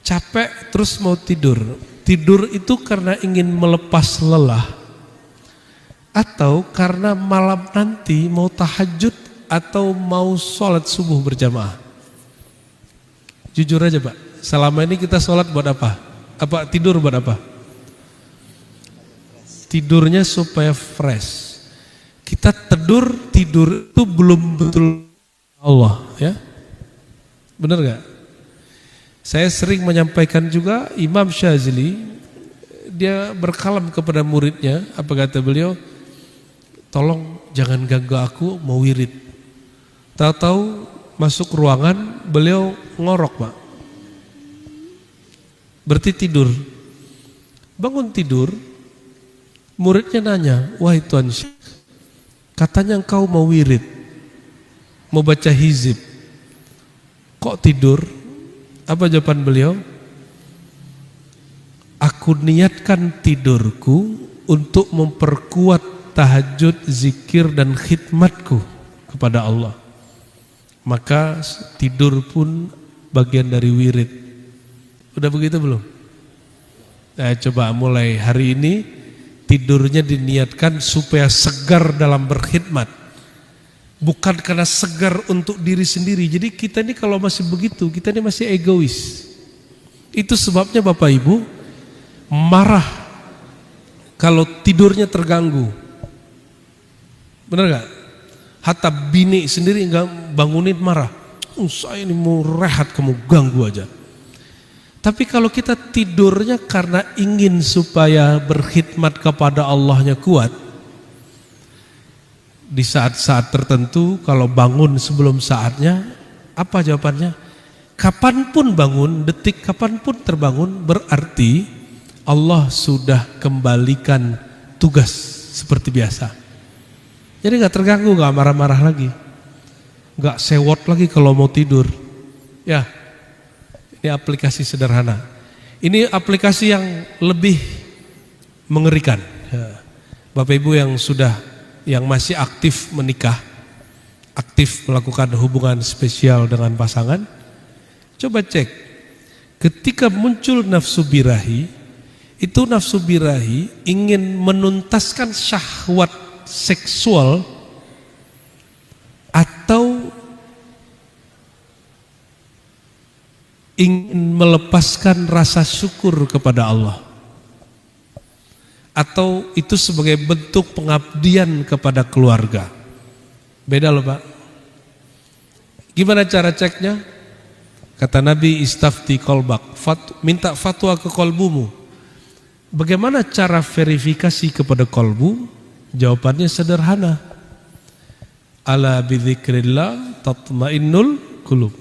Capek terus mau tidur. Tidur itu karena ingin melepas lelah atau karena malam nanti mau tahajud atau mau sholat subuh berjamaah? Jujur aja, Pak. Selama ini kita sholat buat apa? Apa tidur buat apa? Tidurnya supaya fresh. Kita tidur itu belum betul Allah, ya. Benar gak? Saya sering menyampaikan juga, Imam Syazili dia berkalam kepada muridnya, apa kata beliau? Tolong jangan ganggu aku, mau wirid. Tahu-tahu masuk ruangan, beliau ngorok, Pak. Berarti tidur. Bangun tidur, muridnya nanya, wahai Tuan Syekh, katanya engkau mau wirid, mau baca hizib, kok tidur? Apa jawaban beliau? Aku niatkan tidurku untuk memperkuat tahajud, zikir dan khidmatku kepada Allah. Maka tidur pun bagian dari wirid. Udah begitu belum? Nah, coba mulai hari ini tidurnya diniatkan supaya segar dalam berkhidmat, bukan karena segar untuk diri sendiri. Jadi kita ini kalau masih begitu, kita ini masih egois. Itu sebabnya Bapak Ibu marah kalau tidurnya terganggu. Benar gak? Hatta bini sendiri enggak bangunin marah. Saya ini mau rehat, kamu ganggu aja. Tapi kalau kita tidurnya karena ingin supaya berkhidmat kepada Allahnya kuat, di saat-saat tertentu kalau bangun sebelum saatnya, apa jawabannya? Kapanpun bangun, detik kapanpun terbangun, berarti Allah sudah kembalikan tugas seperti biasa. Jadi gak terganggu, gak marah-marah lagi, gak sewot lagi kalau mau tidur. Ya, ini aplikasi sederhana. Ini aplikasi yang lebih mengerikan. Bapak Ibu yang masih aktif menikah, aktif melakukan hubungan spesial dengan pasangan, coba cek. Ketika muncul nafsu birahi, itu nafsu birahi ingin menuntaskan syahwat seksual atau ingin melepaskan rasa syukur kepada Allah. atau itu sebagai bentuk pengabdian kepada keluarga. Beda loh Pak. Gimana cara ceknya? Kata Nabi, istafti kolbak, minta fatwa ke kolbumu. Bagaimana cara verifikasi kepada kolbu? Jawabannya sederhana. Ala bidzikrillah tatmainnul qulub.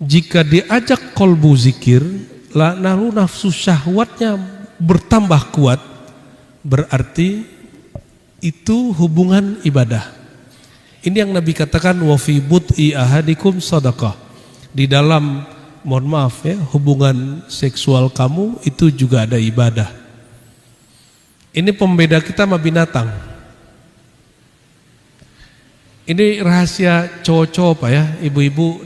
Jika diajak kolbu zikir, lalu nafsu syahwatnya bertambah kuat, berarti itu hubungan ibadah. Ini yang Nabi katakan, wa fi bud'i ahadikum sadaqah. Di dalam, mohon maaf ya, hubungan seksual kamu itu juga ada ibadah. Ini pembeda kita sama binatang. Ini rahasia cowok-cowok Pak ya, ibu-ibu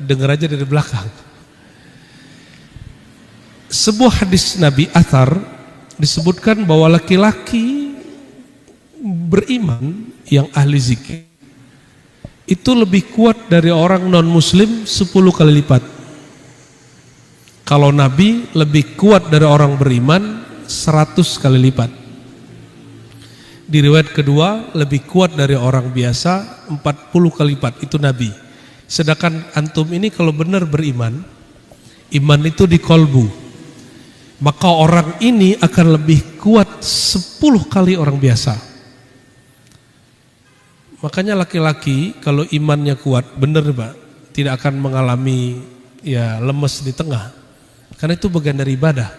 dengar aja dari belakang. Sebuah hadis Nabi athar disebutkan bahwa laki-laki beriman yang ahli zikir itu lebih kuat dari orang non muslim 10 kali lipat. Kalau Nabi lebih kuat dari orang beriman 100 kali lipat. Di riwayat kedua lebih kuat dari orang biasa 40 kali lipat, itu Nabi. Sedangkan antum ini kalau benar beriman, iman itu di kolbu, maka orang ini akan lebih kuat 10 kali orang biasa. Makanya laki-laki kalau imannya kuat, benar Pak, tidak akan mengalami ya lemes di tengah. Karena itu bagian dari ibadah.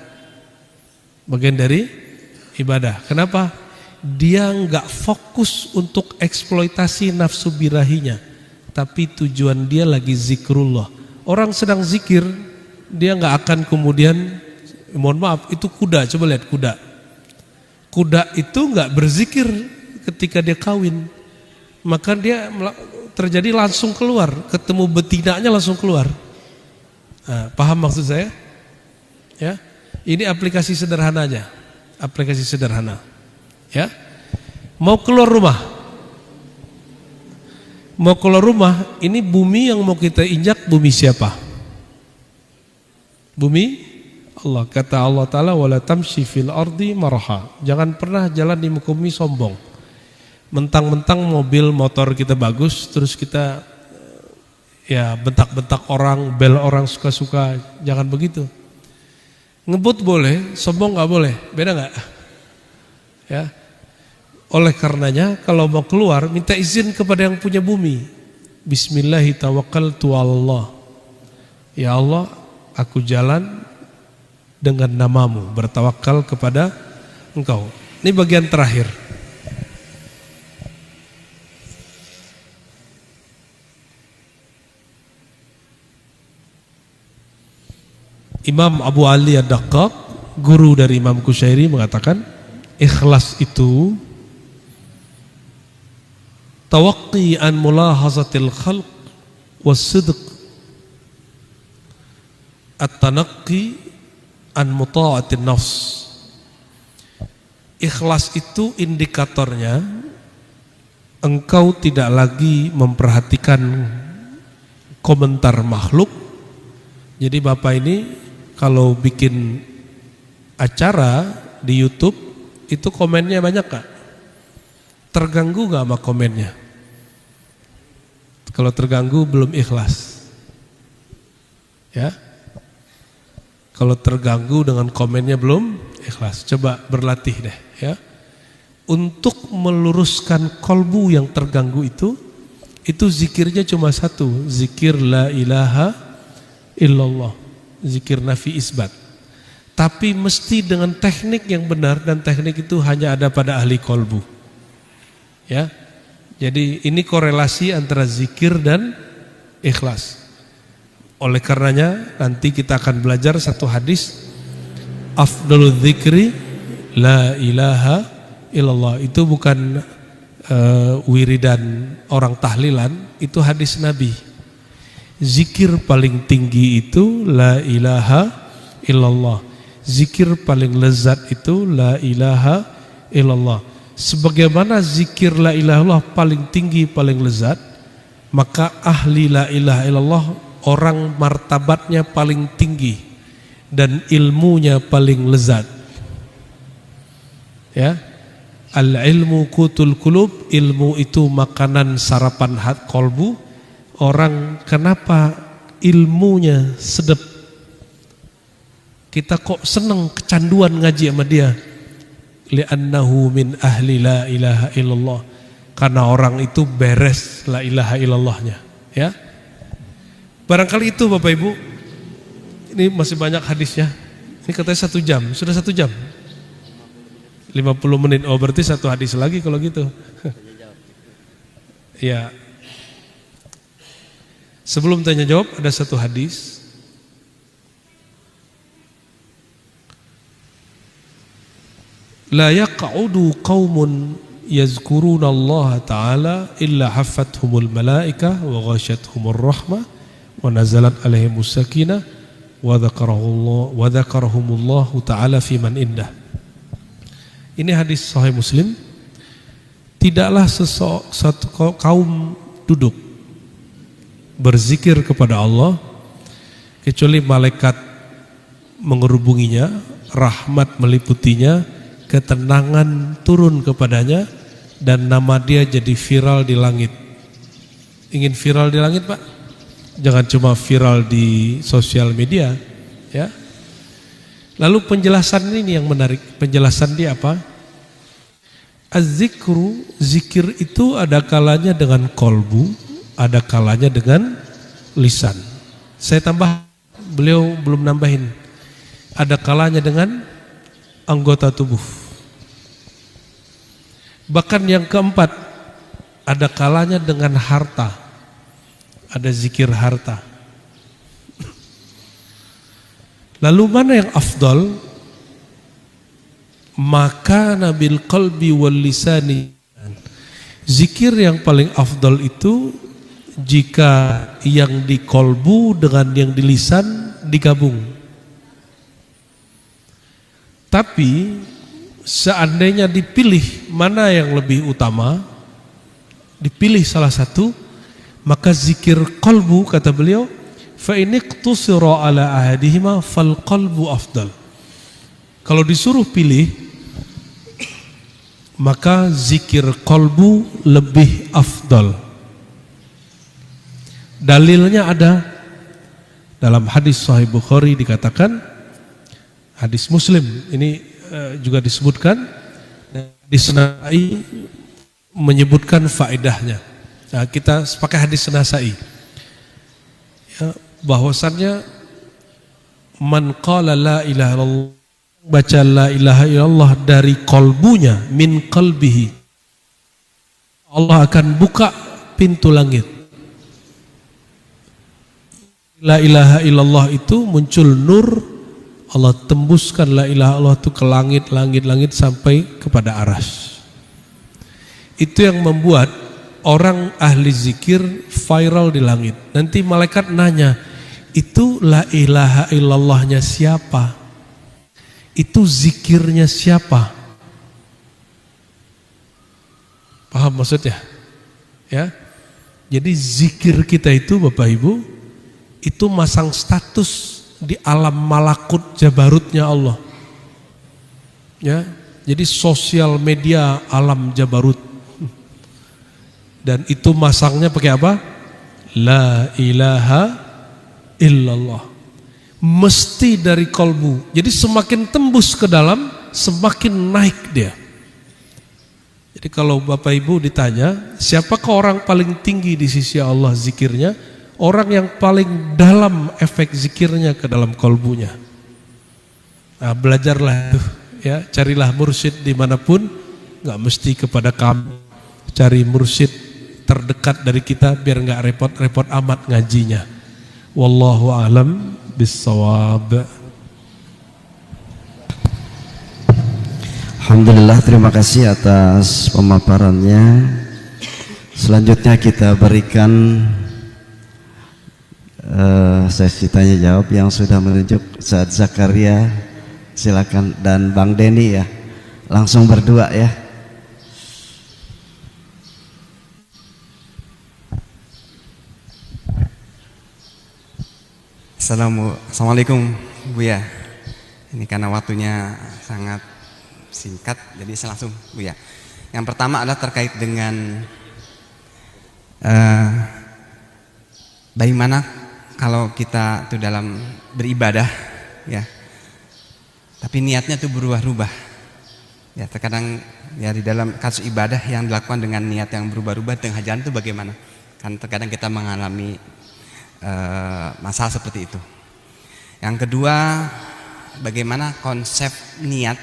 Bagian dari ibadah. Kenapa? Dia nggak fokus untuk eksploitasi nafsu birahinya, tapi tujuan dia lagi zikrullah. Orang sedang zikir, dia nggak akan kemudian, mohon maaf, itu kuda, coba lihat kuda. Kuda itu nggak berzikir ketika dia kawin, maka dia terjadi langsung keluar, ketemu betinanya langsung keluar. Nah, paham maksud saya? Ya, ini aplikasi sederhananya, aplikasi sederhana. Ya, mau keluar rumah, ini bumi yang mau kita injak bumi siapa? Bumi Allah. Kata Allah Ta'ala, wala tamshi fil ardi marha. Jangan pernah jalan di muka bumi sombong. Mentang-mentang mobil motor kita bagus, terus kita ya bentak-bentak orang, bel orang suka-suka. Jangan begitu. Ngebut boleh, sombong nggak boleh. Beda nggak? Ya. Oleh karenanya kalau mau keluar minta izin kepada yang punya bumi. Bismillahi tawakkaltu Allah. Ya Allah, aku jalan dengan namamu, bertawakal kepada Engkau. Ini bagian terakhir. Imam Abu Ali Ad-Daqqaq, guru dari Imam Kusyairi, mengatakan ikhlas itu tawaqqi an mulahazatil khalq was-sidq, at-tanaqqi an muta'atin nafs. Ikhlas itu indikatornya engkau tidak lagi memperhatikan komentar makhluk. Jadi Bapak ini kalau bikin acara di YouTube itu komennya banyak Kak? Terganggu gak sama komennya? Kalau terganggu belum ikhlas. Ya. Kalau terganggu dengan komennya belum ikhlas. Coba berlatih deh ya. Untuk meluruskan kolbu yang terganggu itu zikirnya cuma satu, zikir la ilaha illallah, zikir nafi isbat. Tapi mesti dengan teknik yang benar, dan teknik itu hanya ada pada ahli kolbu. Ya, jadi ini korelasi antara zikir dan ikhlas. Oleh karenanya nanti kita akan belajar satu hadis, afdalul dzikri la ilaha illallah. Itu bukan wiridan orang tahlilan, itu hadis Nabi. Zikir paling tinggi itu la ilaha illallah. Zikir paling lezat itu la ilaha illallah. Sebagaimana zikir la ilaha illallah paling tinggi, paling lezat, maka ahli la ilaha illallah orang martabatnya paling tinggi dan ilmunya paling lezat. Ya. Al-ilmu qutul qulub, ilmu itu makanan sarapan kolbu. Orang kenapa ilmunya sedap? Kita kok seneng kecanduan ngaji sama dia? Li'annahu min ahli la ilaha illallah. Karena orang itu beres la ilaha illallahnya, ya. Barangkali itu Bapak Ibu. Ini masih banyak hadisnya. Ini katanya 1 jam, sudah 1 jam. 50 menit, oh berarti 1 hadis lagi kalau gitu. Ya. Sebelum tanya jawab ada 1 hadis. La yaq'udu qaumun yazkuruna Allah Ta'ala illa haffathumul malaika wa ghasyathumur rahmah wa nazalat alaihimus sakinah wa dzakarahumullahu ta'ala fi man indah. Ini hadis Sahih Muslim. Tidaklah satu kaum duduk berzikir kepada Allah kecuali malaikat mengerubunginya, rahmat meliputinya, ketenangan turun kepadanya, dan nama dia jadi viral di langit. Ingin viral di langit, Pak? Jangan cuma viral di sosial media, ya. Lalu penjelasan ini yang menarik. Penjelasan dia apa? Az-zikru, zikir itu ada kalanya dengan kolbu, ada kalanya dengan lisan. Saya tambah, beliau belum nambahin. Ada kalanya dengan anggota tubuh. Bahkan yang keempat, ada kalanya dengan harta. Ada zikir harta. Lalu mana yang afdal? Maka nabil qalbi wal lisani. Zikir yang paling afdal itu jika yang di kolbu dengan yang di lisan digabung. Tapi seandainya dipilih mana yang lebih utama, dipilih salah satu, maka zikir qalbu, kata beliau, fa in iqtusira ala ahadihima fal qalbu afdal. Kalau disuruh pilih, maka zikir qalbu lebih afdal. Dalilnya ada dalam hadis Sahih Bukhari, dikatakan, hadis Muslim ini juga disebutkan, hadis Nasai menyebutkan faedahnya. Nah, kita pakai hadis Nasai, ya, bahwasannya man qala la ilaha illallah, baca la ilaha illallah dari kolbunya, min qalbihi, Allah akan buka pintu langit. La ilaha illallah itu muncul nur, Allah tembuskan la ilaha illallah itu ke langit sampai kepada aras. Itu yang membuat orang ahli zikir viral di langit. Nanti malaikat nanya, itu la ilaha illallahnya siapa? Itu zikirnya siapa? Paham maksudnya? Ya. Jadi zikir kita itu Bapak Ibu, itu masang status di alam malakut jabarutnya Allah. Ya. Jadi sosial media alam jabarut. Dan itu masangnya pakai apa? La ilaha illallah. Mesti dari kolbu. Jadi semakin tembus ke dalam, semakin naik dia. Jadi kalau Bapak Ibu ditanya, siapakah orang paling tinggi di sisi Allah zikirnya? Orang yang paling dalam efek zikirnya ke dalam kolbunya. Nah, belajarlah itu, ya, carilah mursyid dimanapun, nggak mesti kepada kamu. Cari mursyid terdekat dari kita biar nggak repot-repot amat ngajinya. Wallahu a'lam bissawab. Alhamdulillah, terima kasih atas pemaparannya. Selanjutnya kita berikan sesi tanya jawab yang sudah menunjuk Ustaz Zakaria, silakan, dan Bang Denny ya, langsung berdua ya. Assalamualaikum Buya. Ini karena waktunya sangat singkat, jadi saya langsung Buya. Yang pertama adalah terkait dengan bagaimana kalau kita tuh dalam beribadah ya, tapi niatnya tuh berubah-ubah. Ya, terkadang ya di dalam kasus ibadah yang dilakukan dengan niat yang berubah-ubah tengah jalan itu bagaimana? Kan terkadang kita mengalami masalah seperti itu. Yang kedua, bagaimana konsep niat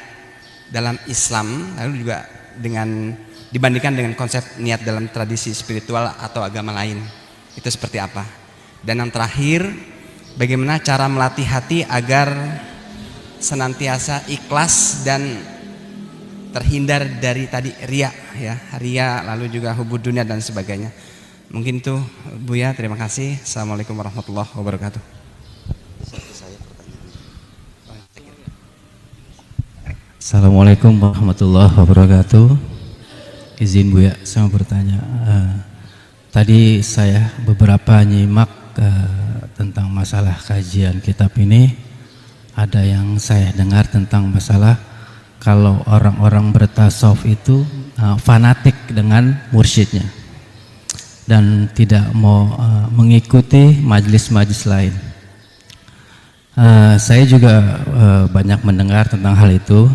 dalam Islam, lalu juga dibandingkan dengan konsep niat dalam tradisi spiritual atau agama lain, itu seperti apa? Dan yang terakhir, bagaimana cara melatih hati agar senantiasa ikhlas dan terhindar dari tadi ria, ya, ria, lalu juga hubud dunia dan sebagainya. Mungkin itu Buya, terima kasih. Assalamualaikum warahmatullahi wabarakatuh. Assalamualaikum warahmatullahi wabarakatuh. Izin Buya, saya mau bertanya. Tadi saya beberapa nyimak tentang masalah kajian kitab ini. Ada yang saya dengar tentang masalah kalau orang-orang bertasawuf itu fanatik dengan mursyidnya dan tidak mau mengikuti majelis-majelis lain. Saya juga banyak mendengar tentang hal itu.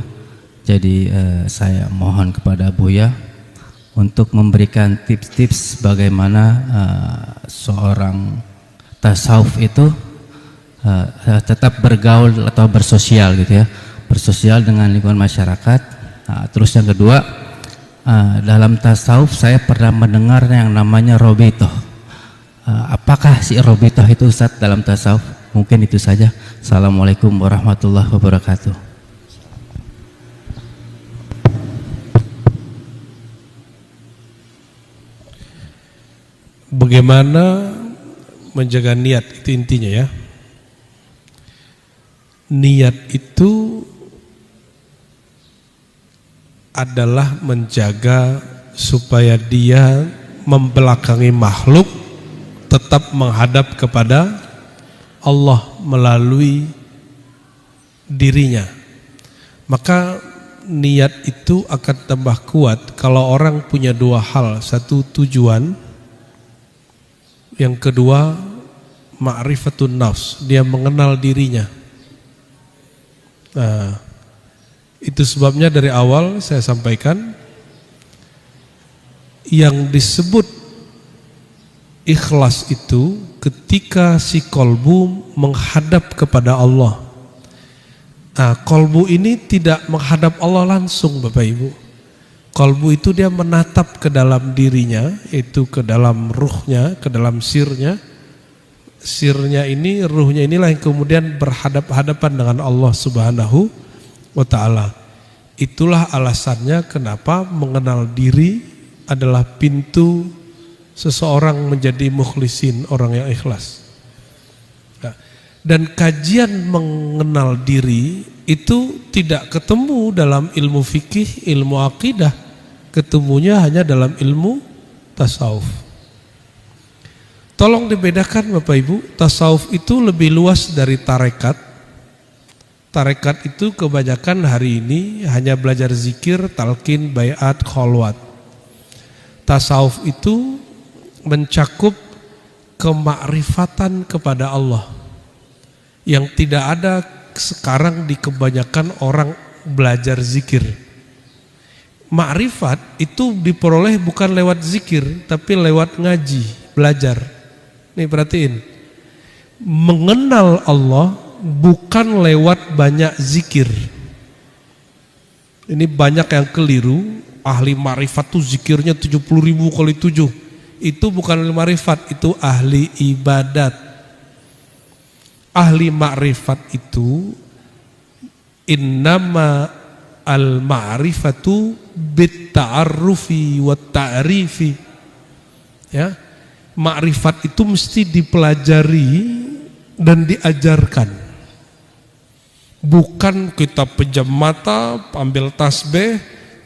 Jadi saya mohon kepada Buya untuk memberikan tips-tips bagaimana seorang tasawuf itu tetap bergaul atau bersosial gitu ya, bersosial dengan lingkungan masyarakat. Terus yang kedua, dalam tasawuf saya pernah mendengar yang namanya robitoh. Apakah si robitoh itu Ustaz dalam tasawuf? Mungkin itu saja. Assalamualaikum warahmatullahi wabarakatuh. Bagaimana menjaga niat, itu intinya ya. Niat itu adalah menjaga supaya dia membelakangi makhluk tetap menghadap kepada Allah melalui dirinya. Maka niat itu akan tambah kuat kalau orang punya dua hal, satu tujuan, yang kedua ma'rifatun nafs, dia mengenal dirinya. Nah, itu sebabnya dari awal saya sampaikan yang disebut ikhlas itu ketika si kolbu menghadap kepada Allah. Nah, kolbu ini tidak menghadap Allah langsung Bapak Ibu. Kolbu itu dia menatap ke dalam dirinya, itu ke dalam ruhnya, ke dalam sirnya. Sirnya ini, ruhnya inilah yang kemudian berhadap-hadapan dengan Allah Subhanahu wa ta'ala. Itulah alasannya kenapa mengenal diri adalah pintu seseorang menjadi mukhlisin, orang yang ikhlas. Nah, dan kajian mengenal diri itu tidak ketemu dalam ilmu fikih, ilmu akidah, ketemunya hanya dalam ilmu tasawuf. Tolong dibedakan Bapak Ibu, tasawuf itu lebih luas dari tarekat. Tarekat itu kebanyakan hari ini hanya belajar zikir, talqin, baiat, kholwat. Tasawuf itu mencakup kemakrifatan kepada Allah yang tidak ada sekarang di kebanyakan orang belajar zikir. Makrifat itu diperoleh bukan lewat zikir, tapi lewat ngaji, belajar. Nih perhatiin, mengenal Allah bukan lewat banyak zikir. Ini banyak yang keliru. Ahli makrifat tuh zikirnya 70.000 kali 7. Itu bukan ahli makrifat, itu ahli ibadat. Ahli makrifat itu innama al-ma'rifatu bit-ta'arrufi wa ta'rifi. Ya. Makrifat itu mesti dipelajari dan diajarkan. Bukan kita pejam mata, ambil tasbih,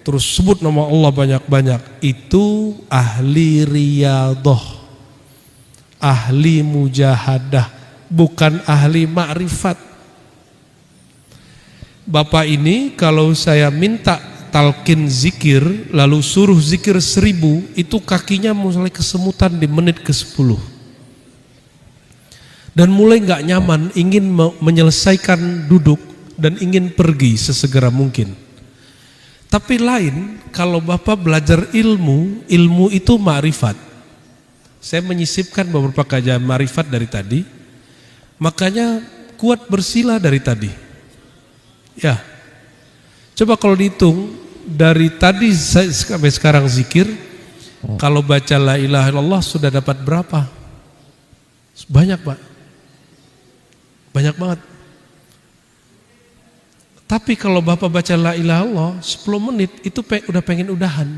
terus sebut nama Allah banyak-banyak. Itu ahli riyadhah, ahli mujahadah, bukan ahli makrifat. Bapak ini kalau saya minta talqin zikir lalu suruh zikir 1000, itu kakinya mulai kesemutan di menit ke-10 dan mulai nggak nyaman, ingin menyelesaikan duduk dan ingin pergi sesegera mungkin. Tapi lain kalau Bapak belajar ilmu itu ma'rifat. Saya menyisipkan beberapa kajian ma'rifat dari tadi, makanya kuat bersila dari tadi. Ya, coba kalau dihitung dari tadi sampai sekarang zikir, kalau baca la ilaha illallah sudah dapat berapa? Banyak, Pak. Banyak banget. Tapi kalau Bapak baca la ilaha illallah 10 menit itu udah pengen udahan.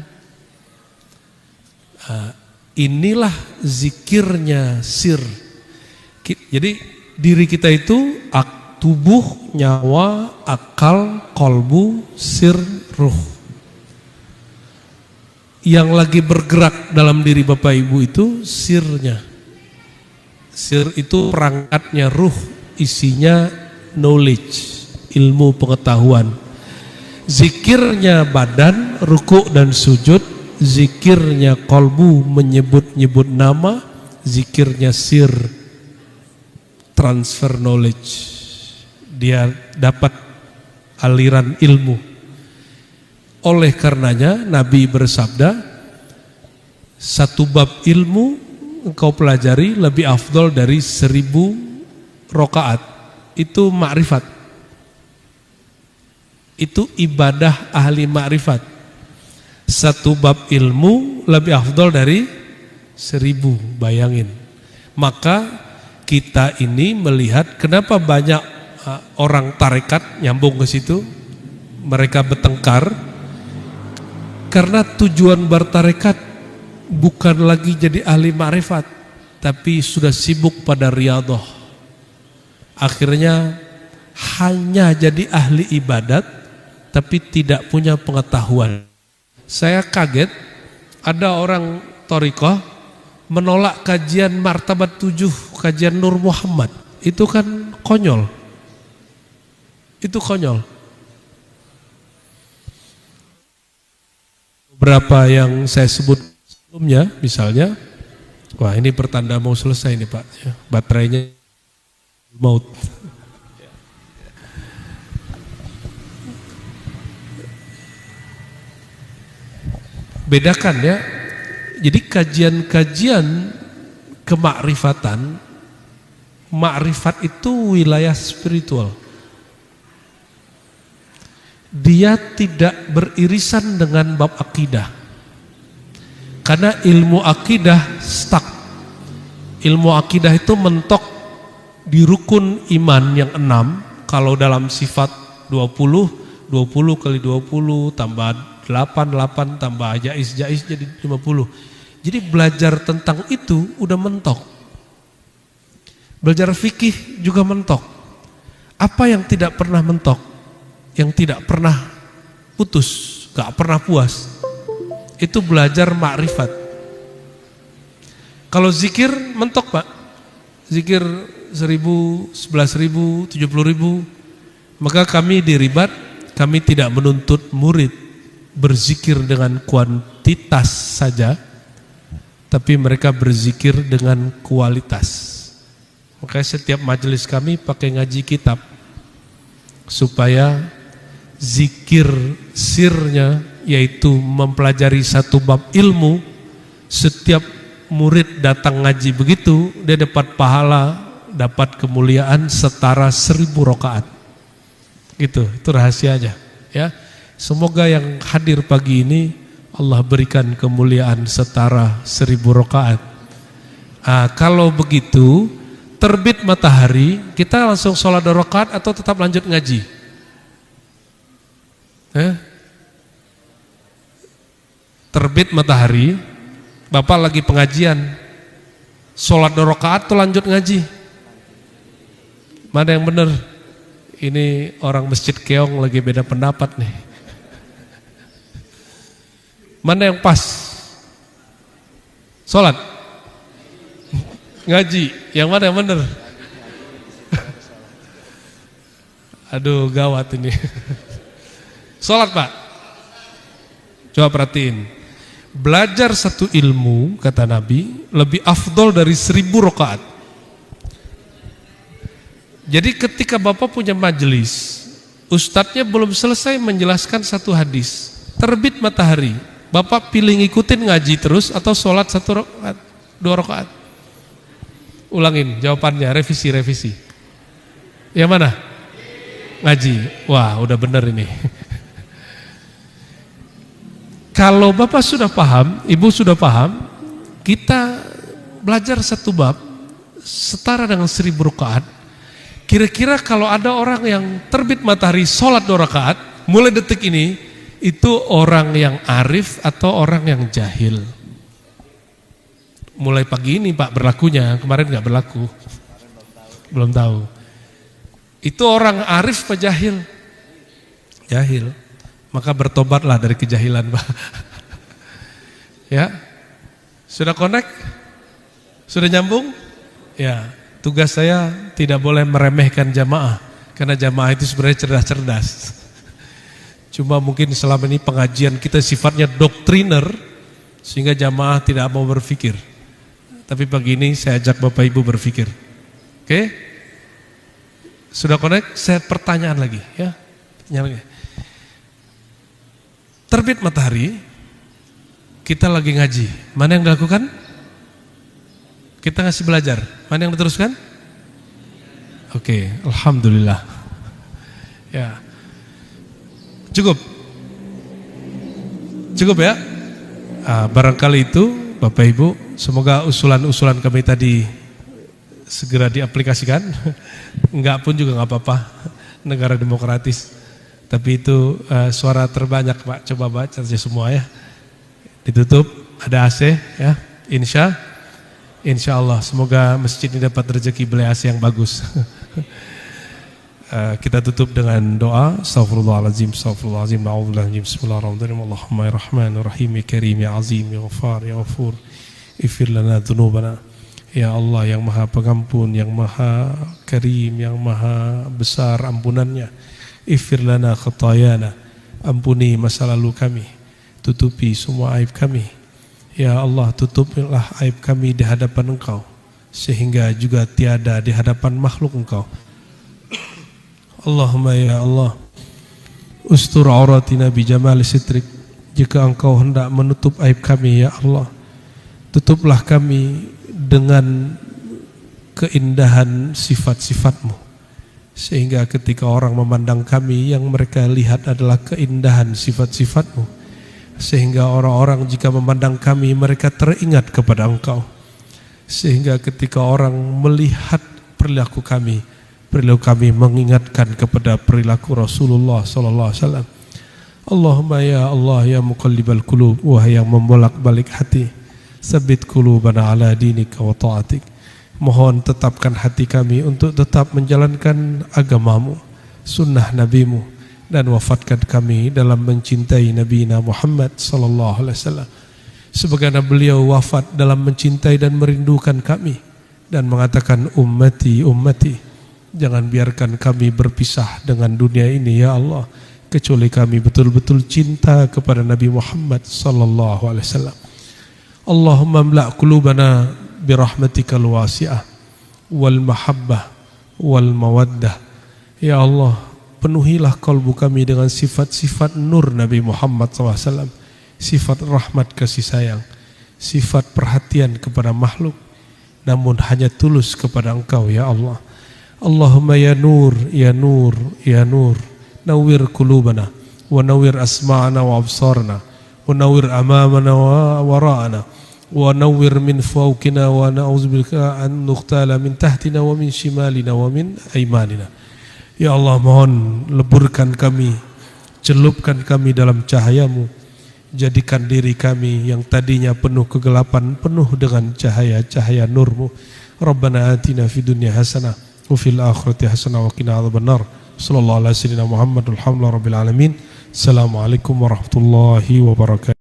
Inilah zikirnya sir. Jadi diri kita itu tubuh, nyawa, akal, kolbu, sir, ruh. Yang lagi bergerak dalam diri Bapak Ibu itu sirnya. Sir itu perangkatnya ruh, isinya knowledge, ilmu pengetahuan. Zikirnya badan, ruku dan sujud. Zikirnya kolbu, menyebut-nyebut nama. Zikirnya sir, transfer knowledge. Dia dapat aliran ilmu. Oleh karenanya Nabi bersabda, satu bab ilmu engkau pelajari lebih afdol dari 1000 rakaat. Itu ma'rifat. Itu ibadah ahli ma'rifat. Satu bab ilmu lebih afdol dari 1000, bayangin. Maka kita ini melihat kenapa banyak orang tarekat nyambung ke situ, mereka bertengkar karena tujuan bertarekat bukan lagi jadi ahli ma'rifat, tapi sudah sibuk pada riyadhah. Akhirnya hanya jadi ahli ibadat tapi tidak punya pengetahuan. Saya kaget ada orang thariqah menolak kajian martabat 7, kajian Nur Muhammad. Itu kan konyol. Itu konyol. Beberapa yang saya sebut sebelumnya, misalnya, wah ini pertanda mau selesai nih Pak, ya, baterainya maut. Bedakan ya. Jadi kajian-kajian kemakrifatan, makrifat itu wilayah spiritual. Dia tidak beririsan dengan bab akidah. Karena ilmu akidah stuck. Ilmu akidah itu mentok di rukun iman yang 6. Kalau dalam sifat 20 kali 20 tambah 8 tambah jais jadi 50. Jadi belajar tentang itu udah mentok. Belajar fikih juga mentok. Apa yang tidak pernah mentok? Yang tidak pernah putus, gak pernah puas, itu belajar makrifat. Kalau zikir mentok Pak, zikir 1000, 11.000, 70.000, maka kami di Ribat, kami tidak menuntut murid berzikir dengan kuantitas saja, tapi mereka berzikir dengan kualitas. Makanya setiap majelis kami pakai ngaji kitab, supaya zikir sirnya, yaitu mempelajari satu bab ilmu, setiap murid datang ngaji begitu, dia dapat pahala, dapat kemuliaan setara 1000 rakaat. Gitu, itu rahasianya. Ya, semoga yang hadir pagi ini Allah berikan kemuliaan setara 1000 rakaat. Kalau begitu, terbit matahari, kita langsung sholat 2 rakaat atau tetap lanjut ngaji? Terbit matahari, Bapak lagi pengajian, sholat 2 rakaat atau lanjut ngaji? Mana yang benar? Ini orang masjid Keong lagi beda pendapat nih. Mana yang pas? Sholat? Ngaji? Yang mana yang benar? Aduh, gawat ini. Sholat, Pak. Coba perhatiin. Belajar satu ilmu, kata Nabi, lebih afdol dari 1000 rakaat. Jadi ketika Bapak punya majelis, ustadznya belum selesai menjelaskan satu hadis, terbit matahari, Bapak pilih ngikutin ngaji terus atau sholat 1 rakaat, 2 rakaat? Ulangin jawabannya, revisi. Yang mana? Ngaji. Wah, udah bener ini. Kalau Bapak sudah paham, Ibu sudah paham, kita belajar satu bab setara dengan 1000 rakaat. Kira-kira kalau ada orang yang terbit matahari sholat 2 rakaat, mulai detik ini, itu orang yang arif atau orang yang jahil? Mulai pagi ini Pak berlakunya, kemarin nggak berlaku. Belum tahu. Itu orang arif apa jahil? Jahil. Maka bertobatlah dari kejahilan, Pak. Ya. Sudah connect? Sudah nyambung? Ya. Tugas saya tidak boleh meremehkan jamaah, karena jamaah itu sebenarnya cerdas-cerdas. Cuma mungkin selama ini pengajian kita sifatnya doktriner, sehingga jamaah tidak mau berpikir. Tapi pagi ini saya ajak Bapak Ibu berpikir. Oke? Sudah connect? Saya pertanyaan lagi, ya. Pertanyaan lagi. Terbit matahari, kita lagi ngaji. Mana yang dilakukan? Kita ngasih belajar. Mana yang diteruskan? Oke, alhamdulillah. Ya. Cukup. Cukup ya. Barangkali itu Bapak Ibu, semoga usulan-usulan kami tadi segera diaplikasikan. Enggak pun juga enggak apa-apa. Negara demokratis. Tapi itu suara terbanyak, Pak. Coba baca saja semua ya. Ditutup, ada AC ya. Insya Allah semoga masjid ini dapat rezeki beli AC yang bagus. Kita tutup dengan doa. Astaghfirullahaladzim, astaghfirullahaladzim, na'udzubillahi, bismillahirrahmanirrahim. Allahumma ya rahman, ya rahim, ya karim, ya azim, ya ghafar, ya ghafur, ighfir lana dzunubana. Ya Allah yang maha pengampun, yang maha karim, yang maha besar ampunannya. Ighfir lana khatayana, ampuni masa lalu kami, tutupi semua aib kami. Ya Allah, tutupilah aib kami di hadapan Engkau, sehingga juga tiada di hadapan makhluk Engkau. Allahumma ya Allah, ustur auratina bi jamali sitrik. Jika Engkau hendak menutup aib kami ya Allah, tutuplah kami dengan keindahan sifat-sifat-Mu, sehingga ketika orang memandang kami, yang mereka lihat adalah keindahan sifat-sifat-Mu, sehingga orang-orang jika memandang kami, mereka teringat kepada Engkau, sehingga ketika orang melihat perilaku kami mengingatkan kepada perilaku Rasulullah sallallahu alaihi wasallam. Allahumma ya Allah ya muqallibal qulub, wahai yang membolak-balik hati, sabit qulubana ala dinika wa ta'atik. Mohon tetapkan hati kami untuk tetap menjalankan agamamu, sunnah nabimu, dan wafatkan kami dalam mencintai Nabi Muhammad sallallahu alaihi wasallam, sebagaimana beliau wafat dalam mencintai dan merindukan kami, dan mengatakan ummati ummati. Jangan biarkan kami berpisah dengan dunia ini ya Allah, kecuali kami betul-betul cinta kepada Nabi Muhammad sallallahu alaihi wasallam. Allahumma mla' qulubana birahmatikal wasi'ah wal mahabbah wal mawaddah. Ya Allah, penuhilah kalbu kami dengan sifat-sifat nur Nabi Muhammad SAW, sifat rahmat kasih sayang, sifat perhatian kepada makhluk, namun hanya tulus kepada Engkau ya Allah. Allahumma ya nur, ya nur, ya nur, nawwir qulubana wa nawwir asma'ana wa absarana wa nawwir amamana wa wara'ana wa nawwir min fawqina wa na'udzubika an nuqtala min tahtina wa min shimalina wa min aymanina. Ya Allah, mohon leburkan kami, celupkan kami dalam cahayamu, jadikan diri kami yang tadinya penuh kegelapan, penuh dengan cahaya-cahaya nurmu. Rabbana atina fid dunya hasanah wa fil akhirati hasanah wa qina adzabannar. Sallallahu alaihi wasallam Muhammadul hamdulillah rabbil alamin. Assalamualaikum warahmatullahi wabarakatuh.